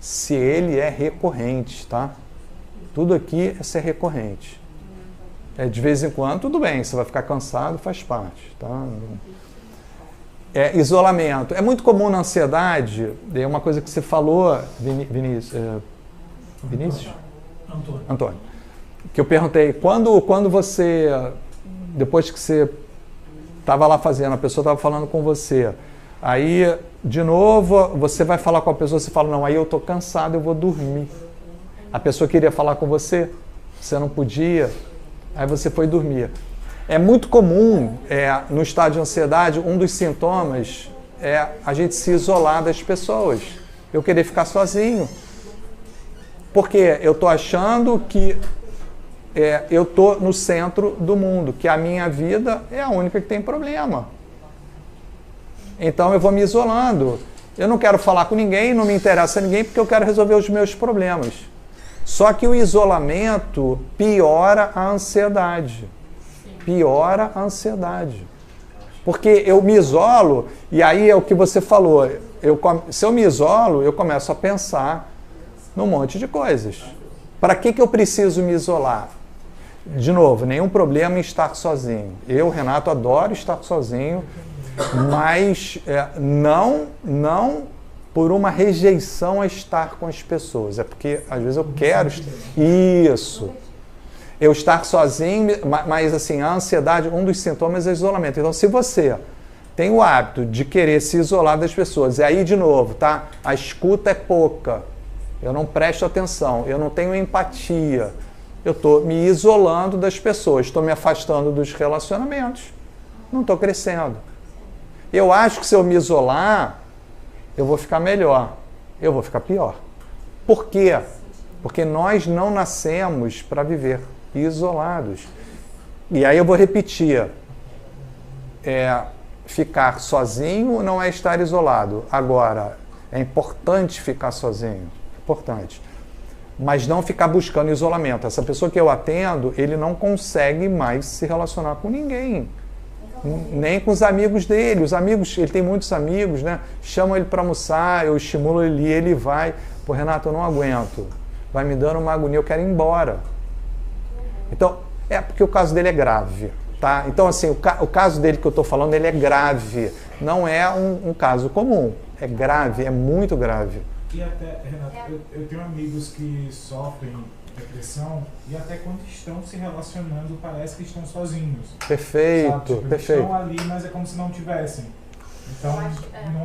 Se ele é recorrente, tá? Tudo aqui é ser recorrente. De vez em quando, tudo bem, você vai ficar cansado, faz parte, tá? Isolamento. É muito comum na ansiedade, é uma coisa que você falou, Vinícius? Antônio. Que eu perguntei, quando você, depois que você estava lá fazendo, a pessoa estava falando com você, aí, de novo, você vai falar com a pessoa, você fala, não, aí eu estou cansado, eu vou dormir. A pessoa queria falar com você, você não podia, aí você foi dormir. É muito comum, no estado de ansiedade, um dos sintomas é a gente se isolar das pessoas. Eu querer ficar sozinho. Porque eu estou achando que eu estou no centro do mundo, que a minha vida é a única que tem problema. Então eu vou me isolando. Eu não quero falar com ninguém, não me interessa ninguém, porque eu quero resolver os meus problemas. Só que o isolamento piora a ansiedade. Piora a ansiedade. Porque eu me isolo, e aí é o que você falou, se eu me isolo, eu começo a pensar num monte de coisas. Para que eu preciso me isolar? De novo, nenhum problema em estar sozinho. Eu, Renato, adoro estar sozinho, mas não por uma rejeição a estar com as pessoas. É porque, às vezes, eu quero... Isso. Eu estar sozinho, mas assim, a ansiedade, um dos sintomas é o isolamento. Então, se você tem o hábito de querer se isolar das pessoas, e aí, de novo, tá? A escuta é pouca. eu não presto atenção, eu não tenho empatia, eu estou me isolando das pessoas, estou me afastando dos relacionamentos, não estou crescendo. Eu acho que se eu me isolar, eu vou ficar melhor, eu vou ficar pior. Por quê? Porque nós não nascemos para viver isolados. E aí eu vou repetir, ficar sozinho não é estar isolado. Agora, é importante ficar sozinho, importante. Mas não ficar buscando isolamento. Essa pessoa que eu atendo, ele não consegue mais se relacionar com ninguém. Nem com os amigos dele. Os amigos, ele tem muitos amigos, né? Chamam ele para almoçar, eu estimulo ele e ele vai. Pô, Renato, eu não aguento. Vai me dando uma agonia, eu quero ir embora. Então, porque o caso dele é grave, tá? Então, assim, o caso dele que eu estou falando, ele é grave. Não é um caso comum. É grave, é muito grave. E até, Renato, eu tenho amigos que sofrem depressão e até quando estão se relacionando parece que estão sozinhos. Perfeito, tipo, perfeito. Estão ali, mas é como se não tivessem. Então,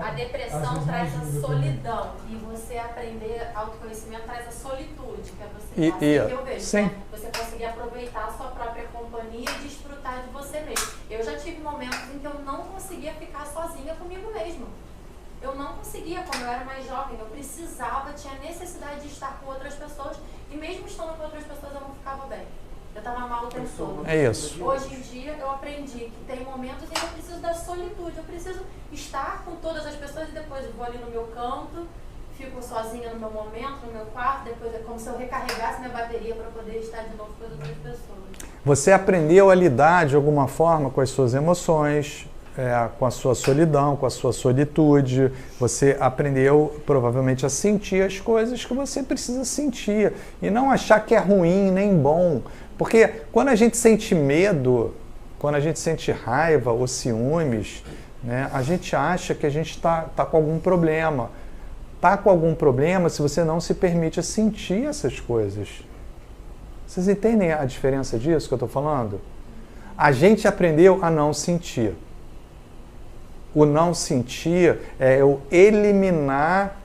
a depressão traz a solidão e você aprender autoconhecimento traz a solitude, que é você que eu vejo, sim. Né? Você conseguir aproveitar a sua própria companhia e desfrutar de você mesmo. Eu já tive momentos em que eu não conseguia ficar sozinha comigo mesma. Eu não conseguia, quando eu era mais jovem, eu precisava, tinha necessidade de estar com outras pessoas e mesmo estando com outras pessoas eu não ficava bem. Eu estava mal o tempo todo. É isso. Hoje em dia eu aprendi que tem momentos em que eu preciso da solitude, eu preciso estar com todas as pessoas e depois eu vou ali no meu canto, fico sozinha no meu momento, no meu quarto, depois é como se eu recarregasse minha bateria para poder estar de novo com as outras pessoas. Você aprendeu a lidar de alguma forma com as suas emoções, com a sua solidão, com a sua solitude. Você aprendeu provavelmente a sentir as coisas que você precisa sentir e não achar que é ruim nem bom. Porque quando a gente sente medo, quando a gente sente raiva ou ciúmes, né, a gente acha que a gente está com algum problema. Está com algum problema se você não se permite sentir essas coisas. Vocês entendem a diferença disso que eu estou falando? A gente aprendeu a não sentir. O não sentir é eu eliminar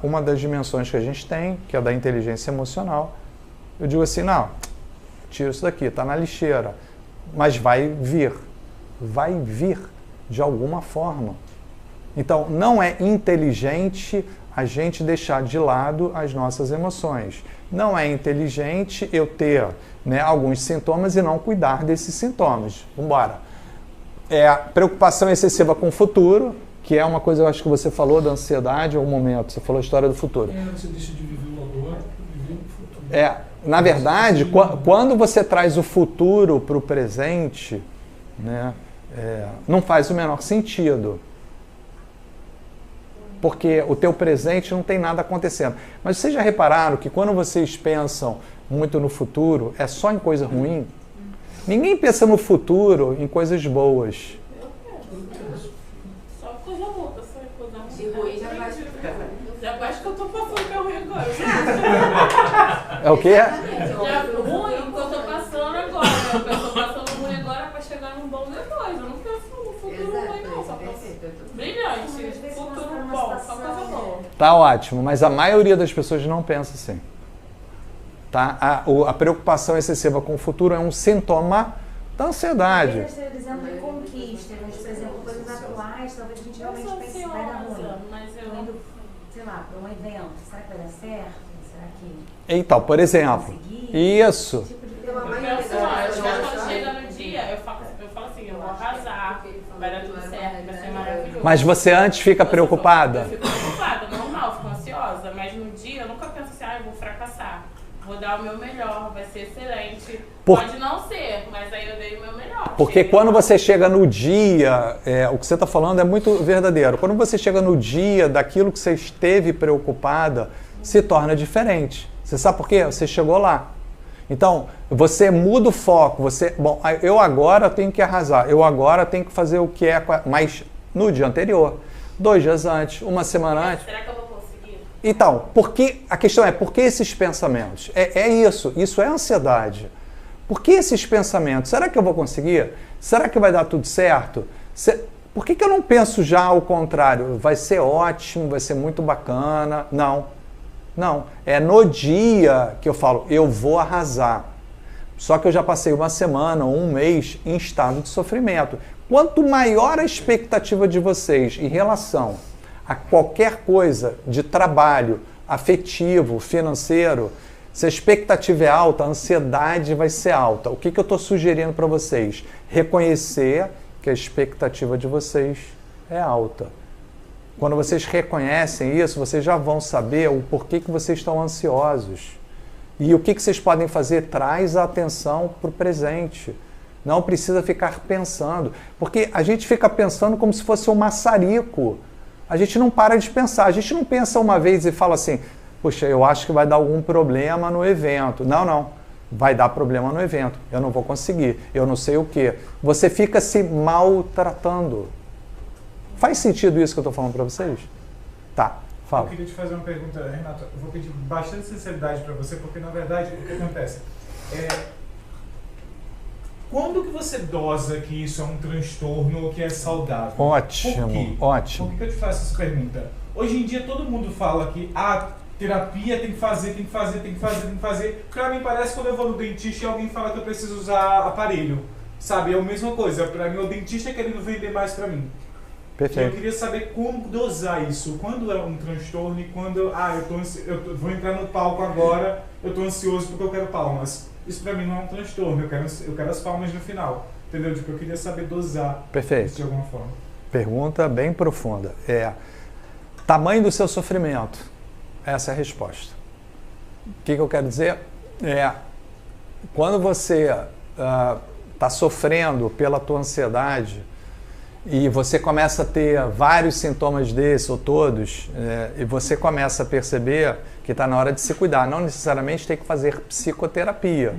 uma das dimensões que a gente tem, que é a da inteligência emocional. Eu digo assim, não, tira isso daqui, está na lixeira. Mas vai vir de alguma forma. Então, não é inteligente a gente deixar de lado as nossas emoções. Não é inteligente eu ter, né, alguns sintomas e não cuidar desses sintomas. Vamos embora. Preocupação excessiva com o futuro, que é uma coisa, eu acho que você falou da ansiedade em algum momento. Você falou a história do futuro. Você deixa de viver o agora para viver o futuro. Na verdade, quando você traz o futuro para o presente, né, não faz o menor sentido. Porque o teu presente não tem nada acontecendo. Mas vocês já repararam que quando vocês pensam muito no futuro, é só em coisa ruim? Ninguém pensa no futuro em coisas boas. Só coisa boa, só coisa ruim. De ruim já acho que eu tô passando que é ruim agora. É o quê? Já ruim que eu tô passando agora. Eu tô passando ruim agora pra chegar num bom depois. Eu não penso no futuro ruim não, só penso brilhante. Futuro bom, só coisa boa. Tá ótimo, mas a maioria das pessoas não pensa assim. Tá? A preocupação excessiva com o futuro é um sintoma da ansiedade. Por exemplo, de conquista, mas, por exemplo, coisas atuais, talvez a gente realmente pense que vai dar ruim. Mas eu indo, sei lá, para um evento, será que vai dar certo? Será que... Então, por exemplo, isso. Quando chega no dia, eu falo assim, eu vou arrasar, vai dar tudo certo, vai ser maravilhoso. Mas você antes fica preocupada? Eu fico preocupada, normal, fico ansiosa, mas no dia eu nunca penso assim, eu vou fracassar. Vou dar o meu melhor, vai ser excelente. Pode não ser, mas aí eu dei o meu melhor. Porque quando você chega no dia, o que você está falando é muito verdadeiro. Quando você chega no dia daquilo que você esteve preocupada, se torna diferente. Você sabe por quê? Você chegou lá. Então, você muda o foco. Eu agora tenho que arrasar. Eu agora tenho que fazer o que é... Mas no dia anterior, 2 dias antes, uma semana antes... Será que eu vou conseguir? Então, a questão é, por que esses pensamentos? Isso é ansiedade. Por que esses pensamentos? Será que eu vou conseguir? Será que vai dar tudo certo? Por que eu não penso já ao contrário? Vai ser ótimo, vai ser muito bacana. Não. Não. É no dia que eu falo, eu vou arrasar. Só que eu já passei uma semana ou um mês em estado de sofrimento. Quanto maior a expectativa de vocês em relação a qualquer coisa de trabalho, afetivo, financeiro, se a expectativa é alta, a ansiedade vai ser alta. O que eu estou sugerindo para vocês? Reconhecer que a expectativa de vocês é alta. Quando vocês reconhecem isso, vocês já vão saber o porquê que vocês estão ansiosos. E o que vocês podem fazer? Traz a atenção para o presente. Não precisa ficar pensando. Porque a gente fica pensando como se fosse um maçarico. A gente não para de pensar. A gente não pensa uma vez e fala assim, puxa, eu acho que vai dar algum problema no evento. Não, não. Vai dar problema no evento. Eu não vou conseguir. Eu não sei o quê. Você fica se maltratando. Faz sentido isso que eu estou falando para vocês? Tá, fala. Eu queria te fazer uma pergunta, Renato. Eu vou pedir bastante sinceridade para você, porque na verdade o que acontece? Quando que você dosa que isso é um transtorno ou que é saudável? Ótimo, ótimo. Por que eu te faço essa pergunta? Hoje em dia todo mundo fala que a terapia tem que fazer. Pra mim parece quando eu vou no dentista e alguém fala que eu preciso usar aparelho. Sabe, é a mesma coisa. Pra mim o dentista querendo vender mais pra mim. Perfeito. Eu queria saber como dosar isso. Quando é um transtorno e quando eu vou entrar no palco agora, eu tô ansioso porque eu quero palmas. Isso pra mim não é um transtorno, eu quero as palmas no final. Entendeu? Tipo, eu queria saber dosar. Perfeito. Isso de alguma forma. Pergunta bem profunda. Tamanho do seu sofrimento. Essa é a resposta. O que eu quero dizer? Quando você está sofrendo pela tua ansiedade e você começa a ter vários sintomas desses ou todos, e você começa a perceber que está na hora de se cuidar. Não necessariamente tem que fazer psicoterapia.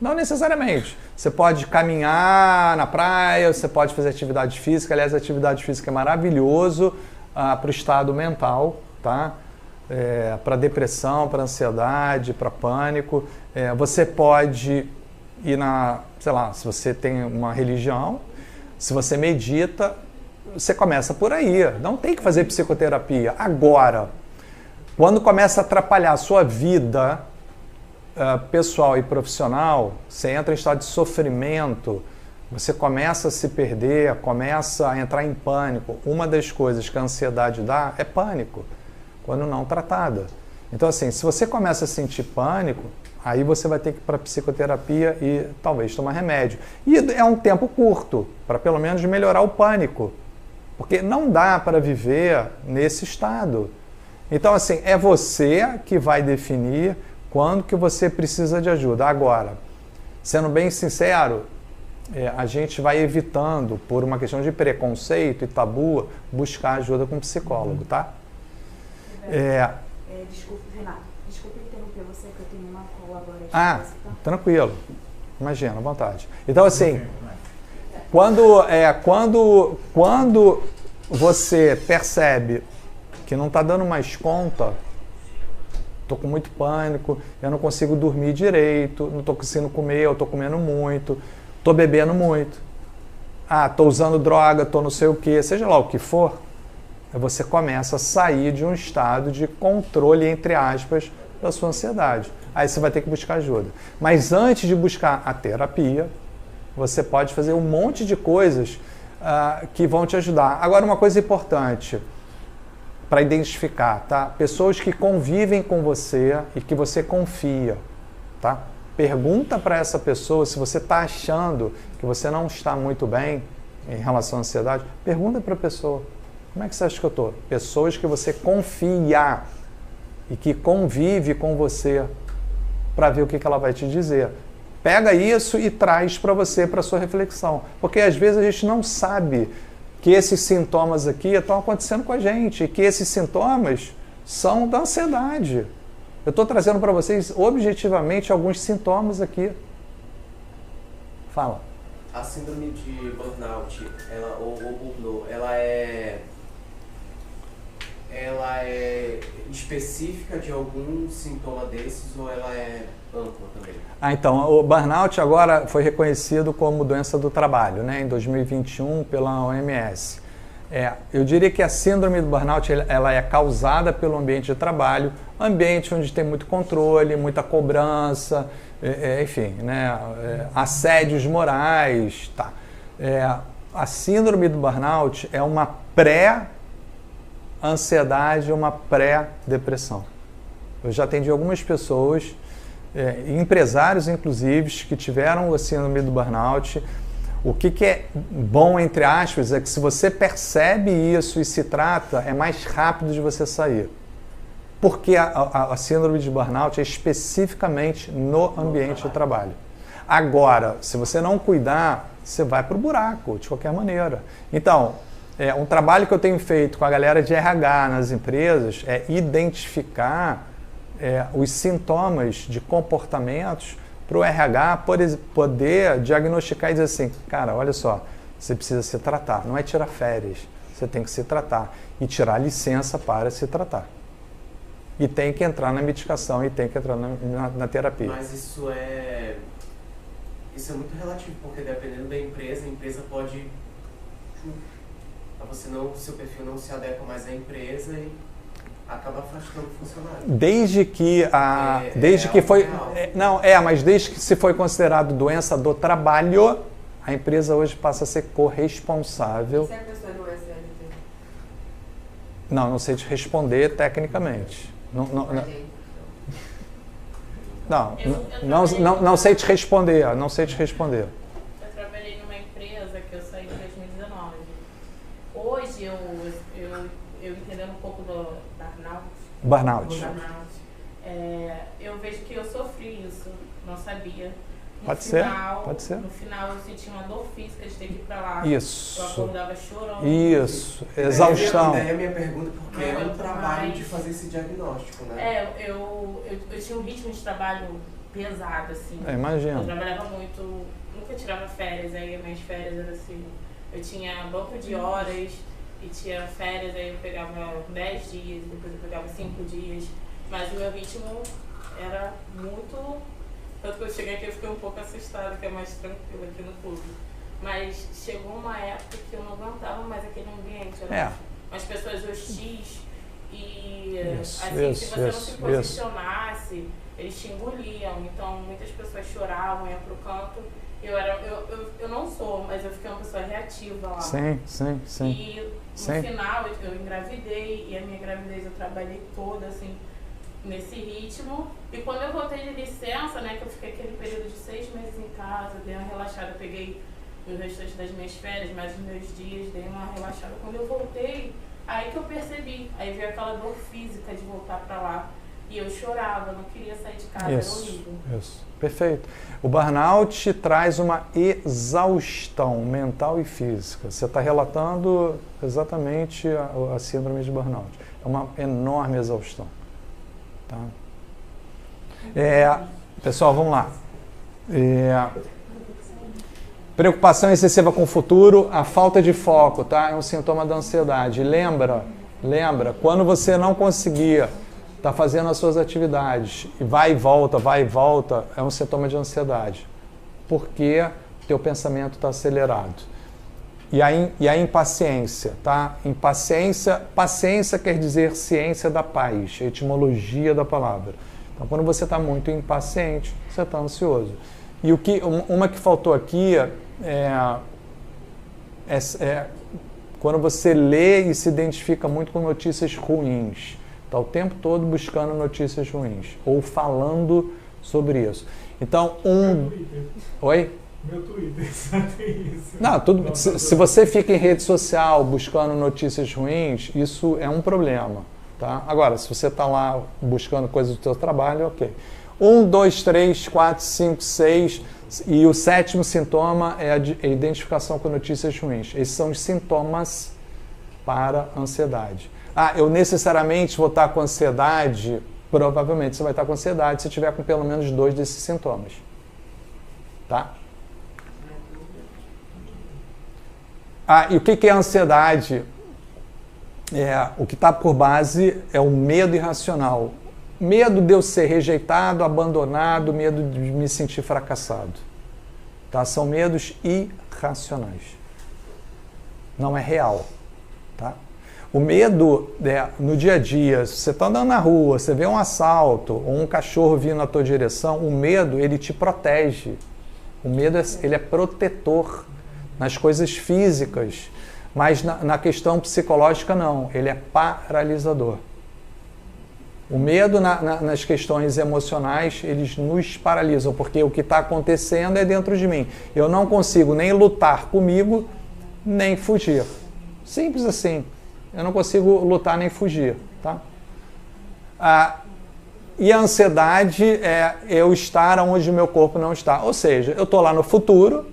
Não necessariamente. Você pode caminhar na praia, você pode fazer atividade física. Aliás, a atividade física é maravilhoso para o estado mental, tá? Para depressão, para ansiedade, para pânico. Você pode ir sei lá, se você tem uma religião, se você medita, você começa por aí. Não tem que fazer psicoterapia. Agora, quando começa a atrapalhar a sua vida pessoal e profissional, você entra em estado de sofrimento, você começa a se perder, começa a entrar em pânico. Uma das coisas que a ansiedade dá é pânico, quando não tratada. Então, assim, se você começa a sentir pânico, aí você vai ter que ir para psicoterapia e talvez tomar remédio. E é um tempo curto, para pelo menos melhorar o pânico. Porque não dá para viver nesse estado. Então, assim, é você que vai definir quando que você precisa de ajuda. Agora, sendo bem sincero, a gente vai evitando, por uma questão de preconceito e tabu, buscar ajuda com um psicólogo, tá? Desculpa, Renato. Desculpa interromper você, que eu tenho uma call agora. Tranquilo. Imagina, à vontade. Então, assim, quando você percebe que não está dando mais conta, estou com muito pânico, eu não consigo dormir direito, não estou conseguindo comer, eu estou comendo muito, estou bebendo muito, estou usando droga, estou não sei o que, seja lá o que for, você começa a sair de um estado de controle, entre aspas, da sua ansiedade. Aí você vai ter que buscar ajuda. Mas antes de buscar a terapia, você pode fazer um monte de coisas que vão te ajudar. Agora, uma coisa importante para identificar, tá? Pessoas que convivem com você e que você confia, tá? Pergunta para essa pessoa se você está achando que você não está muito bem em relação à ansiedade. Pergunta para a pessoa, como é que você acha que eu estou? Pessoas que você confia e que convive com você para ver o que ela vai te dizer. Pega isso e traz para você, para sua reflexão. Porque às vezes a gente não sabe que esses sintomas aqui estão acontecendo com a gente e que esses sintomas são da ansiedade. Eu estou trazendo para vocês objetivamente alguns sintomas aqui. Fala. A síndrome de burnout, ou burnout, ela é ela é específica de algum sintoma desses ou ela é ampla também? Então, o burnout agora foi reconhecido como doença do trabalho, né, em 2021 pela OMS. Eu diria que a síndrome do burnout ela é causada pelo ambiente de trabalho, ambiente onde tem muito controle, muita cobrança, enfim, né, assédios morais, tá. A síndrome do burnout é uma pré-ansiedade, uma pré-depressão. Eu já atendi algumas pessoas, empresários inclusive, que tiveram a síndrome do burnout. O que é bom, entre aspas, é que se você percebe isso e se trata, é mais rápido de você sair. Porque a síndrome de burnout é especificamente no ambiente de trabalho. Agora, se você não cuidar, você vai para o buraco, de qualquer maneira. Então, um trabalho que eu tenho feito com a galera de RH nas empresas é identificar os sintomas de comportamentos para o RH poder diagnosticar e dizer assim, cara, olha só, você precisa se tratar. Não é tirar férias, você tem que se tratar e tirar licença para se tratar. E tem que entrar na medicação e tem que entrar na terapia. Mas isso é muito relativo, porque dependendo da empresa, a empresa pode... seu perfil não se adequa mais à empresa e acaba afastando o funcionário. Desde que mas desde que se foi considerado doença do trabalho, a empresa hoje passa a ser corresponsável. Se a pessoa não é CLT? Não sei te responder tecnicamente. Não sei te responder, não sei te responder. Eu trabalhei numa empresa que eu saí em 2019. Hoje eu entendendo um pouco do burnout, eu vejo que eu sofri isso, não sabia. Pode ser. No final eu senti uma dor física de ter que ir pra lá. Isso. Eu acordava chorando. Isso. Exaustão. Daí a minha pergunta, porque é um trabalho de fazer esse diagnóstico, né? Eu tinha um ritmo de trabalho pesado, assim. Imagino. Eu trabalhava muito, nunca tirava férias, aí as minhas férias eram assim, eu tinha banco de horas e tinha férias, aí eu pegava 10 dias, depois eu pegava 5 dias, mas o meu ritmo era muito... Tanto que eu cheguei aqui eu fiquei um pouco assustada, que é mais tranquilo aqui no clube. Mas chegou uma época que eu não aguentava mais aquele ambiente. As pessoas hostis e se você não se posicionasse, eles te engoliam. Então muitas pessoas choravam, iam pro canto. Eu não sou, mas eu fiquei uma pessoa reativa lá. Sim. E no final eu engravidei, e a minha gravidez eu trabalhei toda assim, nesse ritmo. E quando eu voltei de licença, né, que eu fiquei aquele período de 6 meses em casa, dei uma relaxada, peguei o restante das minhas férias, mais os meus dias, dei uma relaxada. Quando eu voltei, aí que eu percebi, aí veio aquela dor física de voltar pra lá. E eu chorava, não queria sair de casa, era horrível. Isso, perfeito. O burnout traz uma exaustão mental e física. Você está relatando exatamente a síndrome de burnout. É uma enorme exaustão. Tá? Pessoal, vamos lá. Preocupação excessiva com o futuro, a falta de foco, tá? É um sintoma da ansiedade. Lembra, quando você não conseguia estar fazendo as suas atividades e vai e volta, é um sintoma de ansiedade. Porque teu pensamento está acelerado. E a impaciência, tá? Paciência quer dizer ciência da paz, a etimologia da palavra. Então, quando você está muito impaciente, você está ansioso. E uma que faltou aqui é quando você lê e se identifica muito com notícias ruins. Está o tempo todo buscando notícias ruins, ou falando sobre isso. Então, Oi? Meu Twitter só tem isso. Não, se você fica em rede social buscando notícias ruins, isso é um problema. Tá? Agora, se você está lá buscando coisas do seu trabalho, ok. 1, 2, 3, 4, 5, 6... E o 7º sintoma é a identificação com notícias ruins. Esses são os sintomas para ansiedade. Eu necessariamente vou estar com ansiedade? Provavelmente você vai estar com ansiedade se tiver com pelo menos 2 desses sintomas. Tá? E o que é ansiedade? o que está por base é o medo irracional. Medo de eu ser rejeitado, abandonado, medo de me sentir fracassado. Tá? São medos irracionais. Não é real. Tá? O medo, no dia a dia, se você está andando na rua, você vê um assalto ou um cachorro vindo na tua direção, o medo, ele te protege. O medo, ele é protetor nas coisas físicas, mas na questão psicológica não, ele é paralisador. O medo nas questões emocionais, eles nos paralisam, porque o que está acontecendo é dentro de mim. Eu não consigo nem lutar comigo, nem fugir. Simples assim. Eu não consigo lutar nem fugir. Tá? E a ansiedade é eu estar onde o meu corpo não está. Ou seja, eu estou lá no futuro,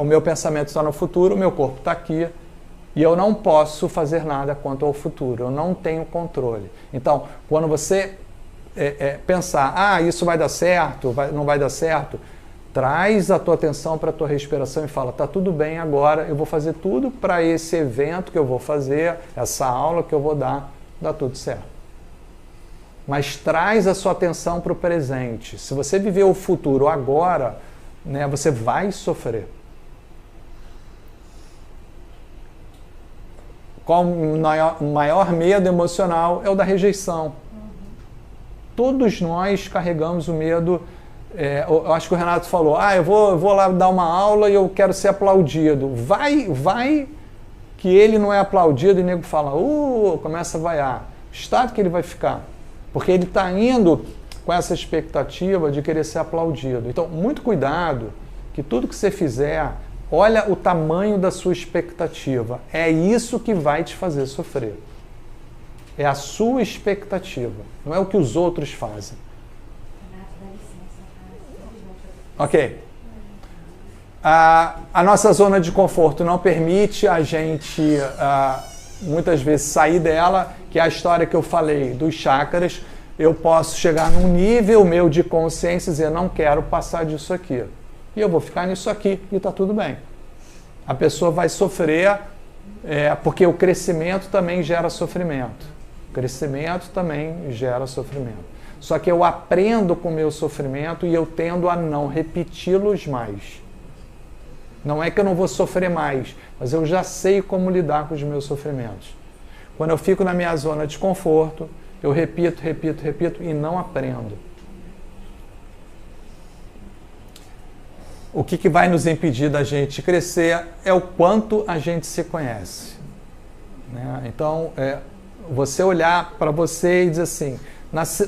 o meu pensamento está no futuro, o meu corpo está aqui, e eu não posso fazer nada quanto ao futuro, eu não tenho controle. Então, quando você pensar, isso vai dar certo, não vai dar certo, traz a tua atenção para a tua respiração e fala, tá tudo bem agora, eu vou fazer tudo para esse evento que eu vou fazer, essa aula que eu vou dar tudo certo. Mas traz a sua atenção para o presente. Se você viver o futuro agora, né, você vai sofrer. Qual o maior medo emocional? É o da rejeição. Todos nós carregamos o medo. Eu acho que o Renato falou, eu vou lá dar uma aula e eu quero ser aplaudido. Vai que ele não é aplaudido e o nego fala, começa a vaiar. O estado que ele vai ficar. Porque ele está indo com essa expectativa de querer ser aplaudido. Então, muito cuidado, que tudo que você fizer, olha o tamanho da sua expectativa. É isso que vai te fazer sofrer. É a sua expectativa, não é o que os outros fazem. Ok. A nossa zona de conforto não permite a gente, muitas vezes, sair dela, que é a história que eu falei dos chakras. Eu posso chegar num nível meu de consciência e dizer, não quero passar disso aqui. E eu vou ficar nisso aqui e está tudo bem. A pessoa vai sofrer, porque o crescimento também gera sofrimento. O crescimento também gera sofrimento. Só que eu aprendo com o meu sofrimento e eu tendo a não repeti-los mais. Não é que eu não vou sofrer mais, mas eu já sei como lidar com os meus sofrimentos. Quando eu fico na minha zona de conforto, eu repito e não aprendo. O que vai nos impedir da gente crescer é o quanto a gente se conhece. Né? Então, você olhar para você e dizer assim,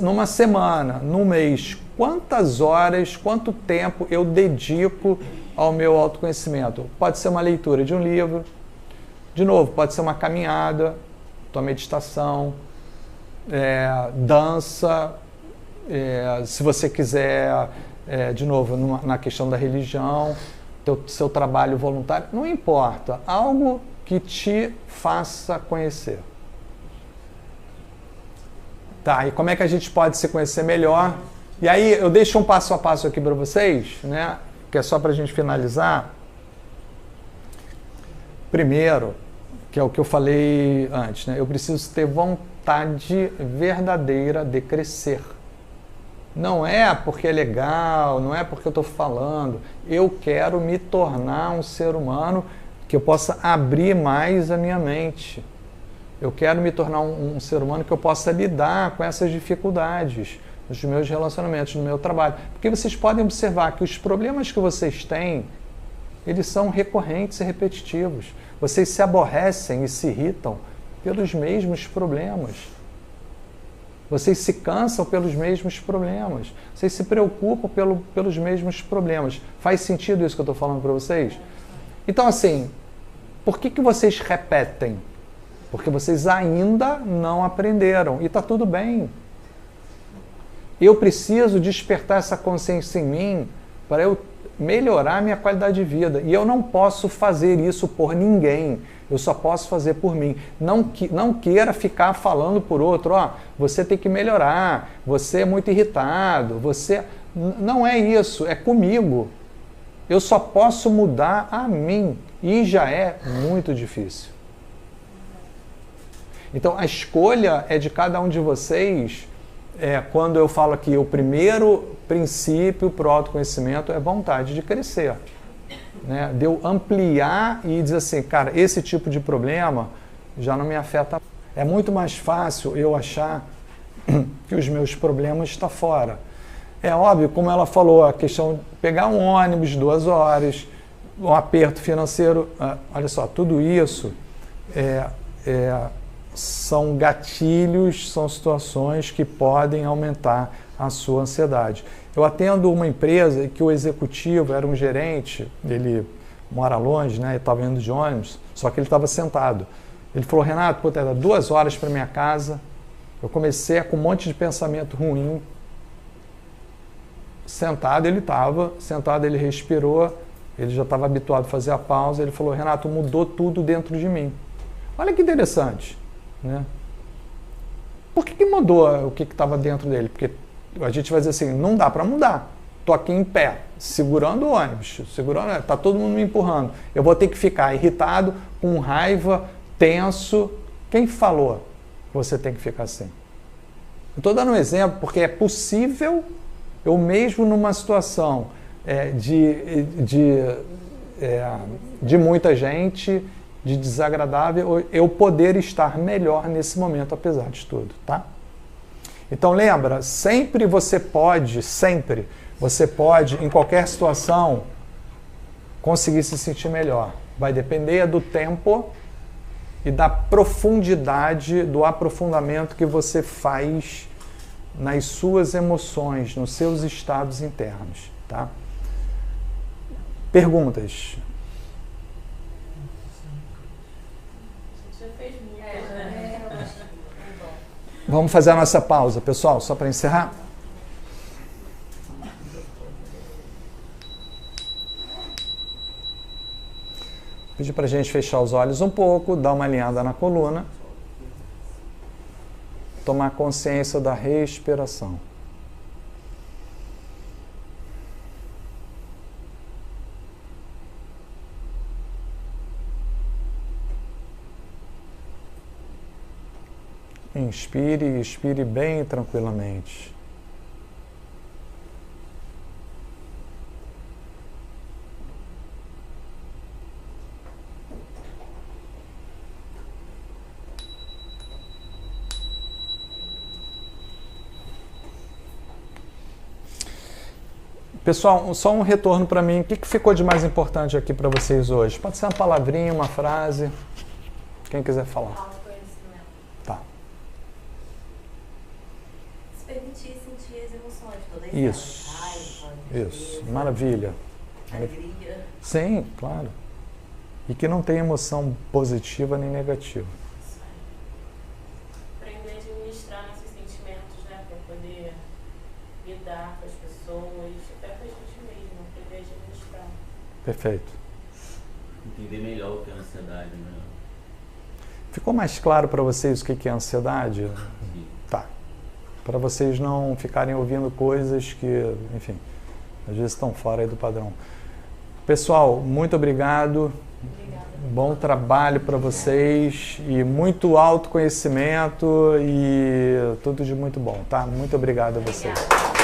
numa semana, num mês, quantas horas, quanto tempo eu dedico ao meu autoconhecimento? Pode ser uma leitura de um livro, de novo, pode ser uma caminhada, tua meditação, dança, se você quiser, de novo, na questão da religião, seu trabalho voluntário, não importa, algo que te faça conhecer. Tá, e como é que a gente pode se conhecer melhor? E aí eu deixo um passo a passo aqui para vocês, né, que é só para a gente finalizar. Primeiro, que é o que eu falei antes, né, eu preciso ter vontade verdadeira de crescer. Não é porque é legal, não é porque eu estou falando. Eu quero me tornar um ser humano que eu possa abrir mais a minha mente. Eu quero me tornar um ser humano que eu possa lidar com essas dificuldades nos meus relacionamentos, no meu trabalho. Porque vocês podem observar que os problemas que vocês têm, eles são recorrentes e repetitivos. Vocês se aborrecem e se irritam pelos mesmos problemas. Vocês se cansam pelos mesmos problemas. Vocês se preocupam pelos mesmos problemas. Faz sentido isso que eu estou falando para vocês? Então, assim, por que vocês repetem? Porque vocês ainda não aprenderam. E está tudo bem. Eu preciso despertar essa consciência em mim para eu melhorar a minha qualidade de vida. E eu não posso fazer isso por ninguém. Eu só posso fazer por mim. Não queira ficar falando por outro. Você tem que melhorar. Você é muito irritado. Não é isso. É comigo. Eu só posso mudar a mim. E já é muito difícil. Então, a escolha é de cada um de vocês. Quando eu falo aqui, o primeiro princípio para o autoconhecimento é vontade de crescer. Né? De eu ampliar e dizer assim, cara, esse tipo de problema já não me afeta. É muito mais fácil eu achar que os meus problemas estão fora. É óbvio, como ela falou, a questão de pegar um ônibus 2 horas, um aperto financeiro, olha só, tudo isso são gatilhos, são situações que podem aumentar a sua ansiedade. Eu atendo uma empresa que o executivo era um gerente, ele mora longe, né, estava indo de ônibus, só que ele estava sentado. Ele falou, Renato, era 2 horas para minha casa, eu comecei com um monte de pensamento ruim. Sentado ele estava, sentado ele respirou, ele já estava habituado a fazer a pausa, ele falou, Renato, mudou tudo dentro de mim. Olha que interessante, né? Por que mudou o que estava dentro dele? Porque a gente vai dizer assim, não dá para mudar. Estou aqui em pé, segurando o ônibus, está todo mundo me empurrando. Eu vou ter que ficar irritado, com raiva, tenso. Quem falou que você tem que ficar assim? Eu estou dando um exemplo porque é possível, eu mesmo numa situação de muita gente, de desagradável, eu poder estar melhor nesse momento, apesar de tudo, tá? Então lembra, sempre você pode, em qualquer situação, conseguir se sentir melhor. Vai depender do tempo e da profundidade, do aprofundamento que você faz nas suas emoções, nos seus estados internos, tá? Perguntas? Já fez muito, né? Vamos fazer a nossa pausa, pessoal, só para encerrar. Pedir para a gente fechar os olhos um pouco, dar uma alinhada na coluna. Tomar consciência da respiração. Inspire e expire bem tranquilamente. Pessoal, só um retorno para mim. O que ficou de mais importante aqui para vocês hoje? Pode ser uma palavrinha, uma frase. Quem quiser falar. Autoconhecimento. Tá. Se permitir sentir as emoções todas. Isso. Raiva, isso. Maravilha. Alegria. Sim, claro. E que não tem emoção positiva nem negativa. Aprender a administrar nossos sentimentos, né? Para poder lidar com as pessoas, até com a gente mesmo, aprender a administrar. Perfeito. Entender melhor o que é ansiedade, né? Ficou mais claro para vocês o que é ansiedade? Sim. Tá. Para vocês não ficarem ouvindo coisas que, enfim, às vezes estão fora aí do padrão. Pessoal, muito obrigado. Obrigada. Bom trabalho para vocês e muito autoconhecimento e tudo de muito bom, tá? Muito obrigado a vocês. Obrigada.